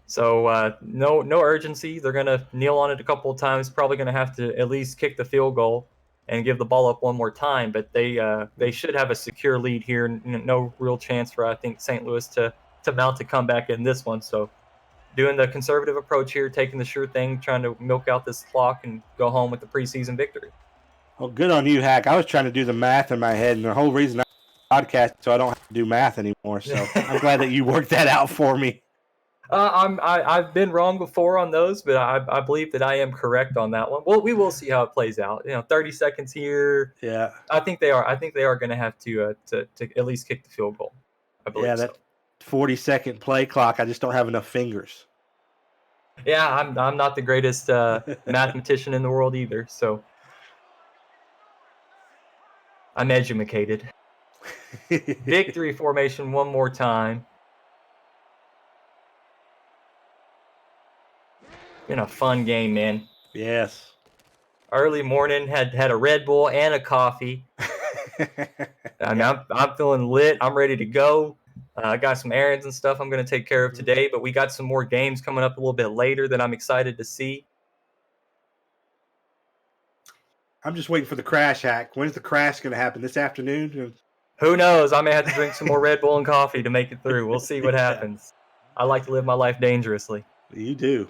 So no urgency. They're going to kneel on it a couple of times. Probably going to have to at least kick the field goal and give the ball up one more time. But they should have a secure lead here. No real chance for, I think, St. Louis to mount a comeback in this one. So doing the conservative approach here, taking the sure thing, trying to milk out this clock and go home with the preseason victory. Well, good on you, Hack. I was trying to do the math in my head, and the whole reason I podcast so I don't have to do math anymore. So I'm glad that you worked that out for me. I've been wrong before on those, but I believe that I am correct on that one. Well, we will see how it plays out. 30 seconds here. Yeah, I think they are going to have to at least kick the field goal. I believe. Yeah, that 40-second play clock. I just don't have enough fingers. Yeah, I'm not the greatest mathematician in the world either. So I'm educated. Victory formation one more time. Been a fun game, man. Yes. Early morning, had a Red Bull and a coffee. I'm feeling lit. I'm ready to go. I got some errands and stuff I'm going to take care of today, but we got some more games coming up a little bit later that I'm excited to see. I'm just waiting for the crash, Hack. When's the crash going to happen? This afternoon? Who knows? I may have to drink some more Red Bull and coffee to make it through. We'll see what happens. I like to live my life dangerously. You do.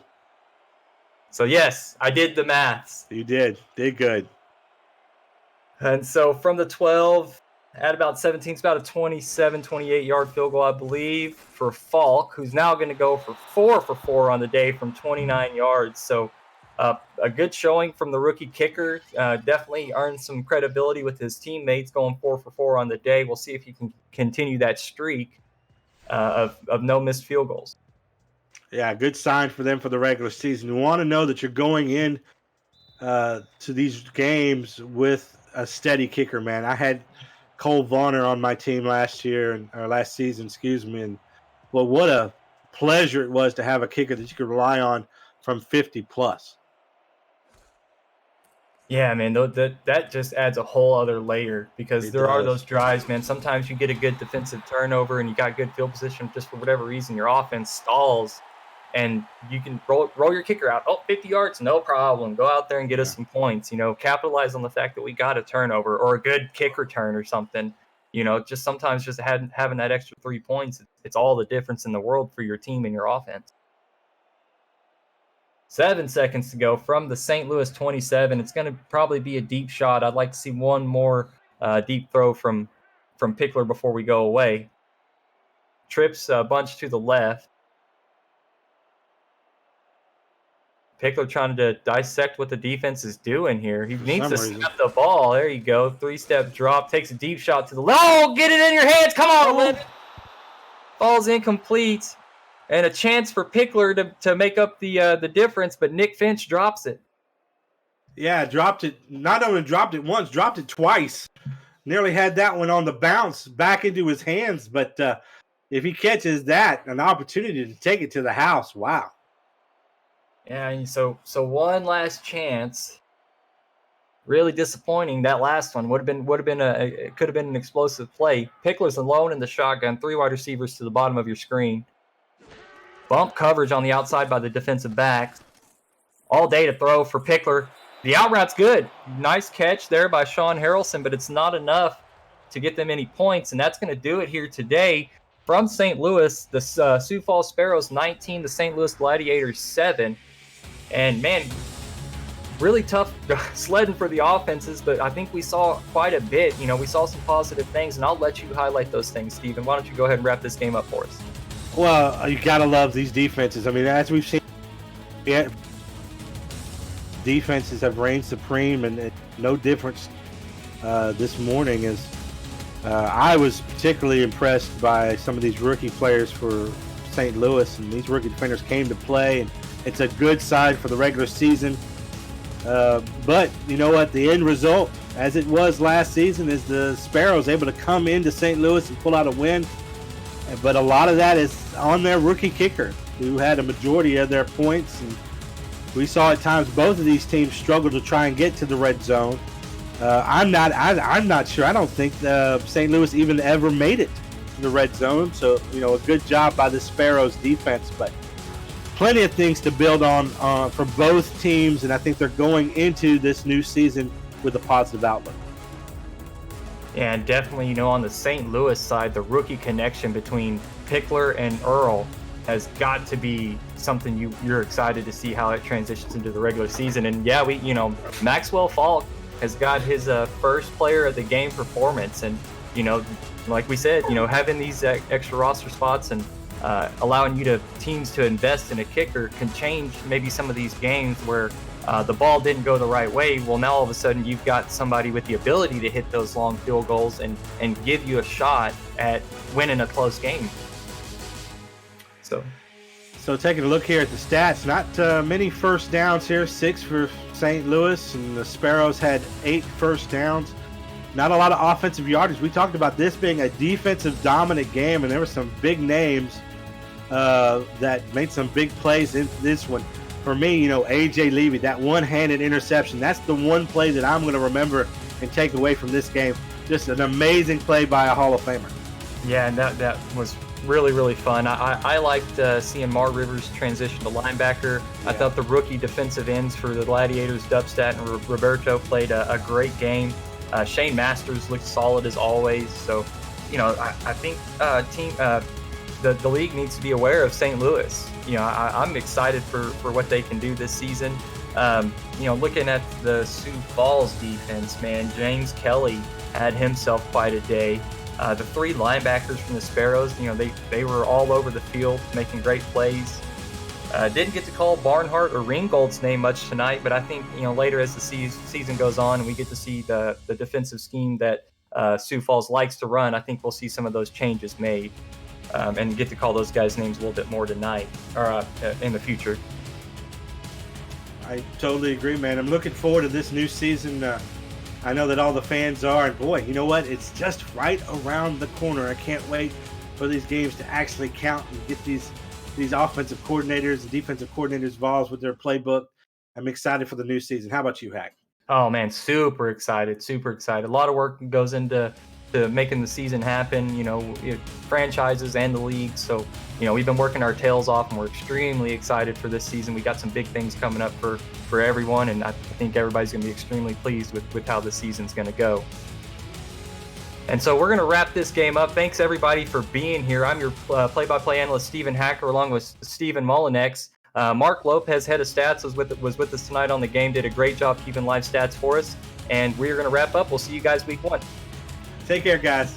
So, yes, I did the maths. You did. Did good. And so from the 12 at about 17, it's about a 27, 28-yard field goal, I believe, for Falk, who's now going to go for 4 for 4 on the day from 29 yards. So a good showing from the rookie kicker. Definitely earned some credibility with his teammates going 4 for 4 on the day. We'll see if he can continue that streak of no missed field goals. Yeah, good sign for them for the regular season. You want to know that you're going in to these games with a steady kicker, man. I had Cole Varner on my team last season, and well, what a pleasure it was to have a kicker that you could rely on from 50 plus. Yeah, man, that just adds a whole other layer because there are those drives, man. Sometimes you get a good defensive turnover and you got good field position, just for whatever reason your offense stalls. and you can roll your kicker out. Oh, 50 yards, no problem. Go out there and get us some points. Capitalize on the fact that we got a turnover or a good kick return or something. Just sometimes just having that extra 3 points, it's all the difference in the world for your team and your offense. 7 seconds to go from the St. Louis 27. It's going to probably be a deep shot. I'd like to see one more deep throw from Pickler before we go away. Trips a bunch to the left. Pickler trying to dissect what the defense is doing here. He needs to snap the ball. There you go. 3-step drop. Takes a deep shot to the left. Oh, get it in your hands. Come on, Lemon. Ball's incomplete. And a chance for Pickler to make up the difference, but Nick Finch drops it. Yeah, dropped it. Not only dropped it once, dropped it twice. Nearly had that one on the bounce back into his hands. But if he catches that, an opportunity to take it to the house. Wow. Yeah, and so one last chance. Really disappointing. That last one it could have been an explosive play. Pickler's alone in the shotgun, 3 wide receivers to the bottom of your screen. Bump coverage on the outside by the defensive backs. All day to throw for Pickler. The out route's good. Nice catch there by Sean Harrelson, but it's not enough to get them any points, and that's going to do it here today. From St. Louis, the Sioux Falls Sparrows 19, the St. Louis Gladiators 7. And, man, really tough sledding for the offenses, but I think we saw quite a bit. We saw some positive things, and I'll let you highlight those things, Stephen. Why don't you go ahead and wrap this game up for us? Well, you got to love these defenses. I mean, as we've seen, defenses have reigned supreme, and no difference this morning. As I was particularly impressed by some of these rookie players for St. Louis, and these rookie defenders came to play, and it's a good side for the regular season. But you know what? The end result, as it was last season, is the Sparrows able to come into St. Louis and pull out a win. But a lot of that is on their rookie kicker, who had a majority of their points. And we saw at times both of these teams struggle to try and get to the red zone. I'm not sure. I don't think St. Louis even ever made it to the red zone. So a good job by the Sparrows defense, but plenty of things to build on for both teams, and I think they're going into this new season with a positive outlook. Yeah, and definitely, on the St. Louis side, the rookie connection between Pickler and Earl has got to be something you're excited to see how it transitions into the regular season. And yeah, Maxwell Falk has got his first player of the game performance, and like we said, having these extra roster spots and allowing teams to invest in a kicker can change maybe some of these games where the ball didn't go the right way. Well, now all of a sudden you've got somebody with the ability to hit those long field goals and give you a shot at winning a close game. So taking a look here at the stats, not many first downs here, 6 for St. Louis, and the Sparrows had 8 first downs. Not a lot of offensive yardage. We talked about this being a defensive dominant game, and there were some big names that made some big plays in this one. For me, A.J. Levy, that one-handed interception, that's the one play that I'm going to remember and take away from this game. Just an amazing play by a Hall of Famer. Yeah, and that was really, really fun. I liked seeing Mar Rivers transition to linebacker. Yeah. I thought the rookie defensive ends for the Gladiators, Dubstat and Roberto, played a great game. Shane Masters looked solid as always. So, I think the league needs to be aware of St. Louis. I'm excited for what they can do this season. Looking at the Sioux Falls defense, man, James Kelly had himself quite a day. The 3 linebackers from the Sparrows, they were all over the field making great plays. Didn't get to call Barnhart or Ringgold's name much tonight, but I think later as the season goes on and we get to see the defensive scheme that Sioux Falls likes to run, I think we'll see some of those changes made and get to call those guys' names a little bit more tonight or in the future. I totally agree, man. I'm looking forward to this new season. I know that all the fans are, and boy, you know what? It's just right around the corner. I can't wait for these games to actually count and get these offensive coordinators and defensive coordinators involved with their playbook. I'm excited for the new season. How about you, Hack? Oh man, super excited. A lot of work goes into to making the season happen. Franchises and the league. So we've been working our tails off, and we're extremely excited for this season. We got some big things coming up for everyone, and I think everybody's going to be extremely pleased with how the season's going to go. And so we're going to wrap this game up. Thanks, everybody, for being here. I'm your play-by-play analyst, Stephen Hacker, along with Stephen Mullinex. Mark Lopez, head of stats, was with us tonight on the game, did a great job keeping live stats for us. And we're going to wrap up. We'll see you guys week 1. Take care, guys.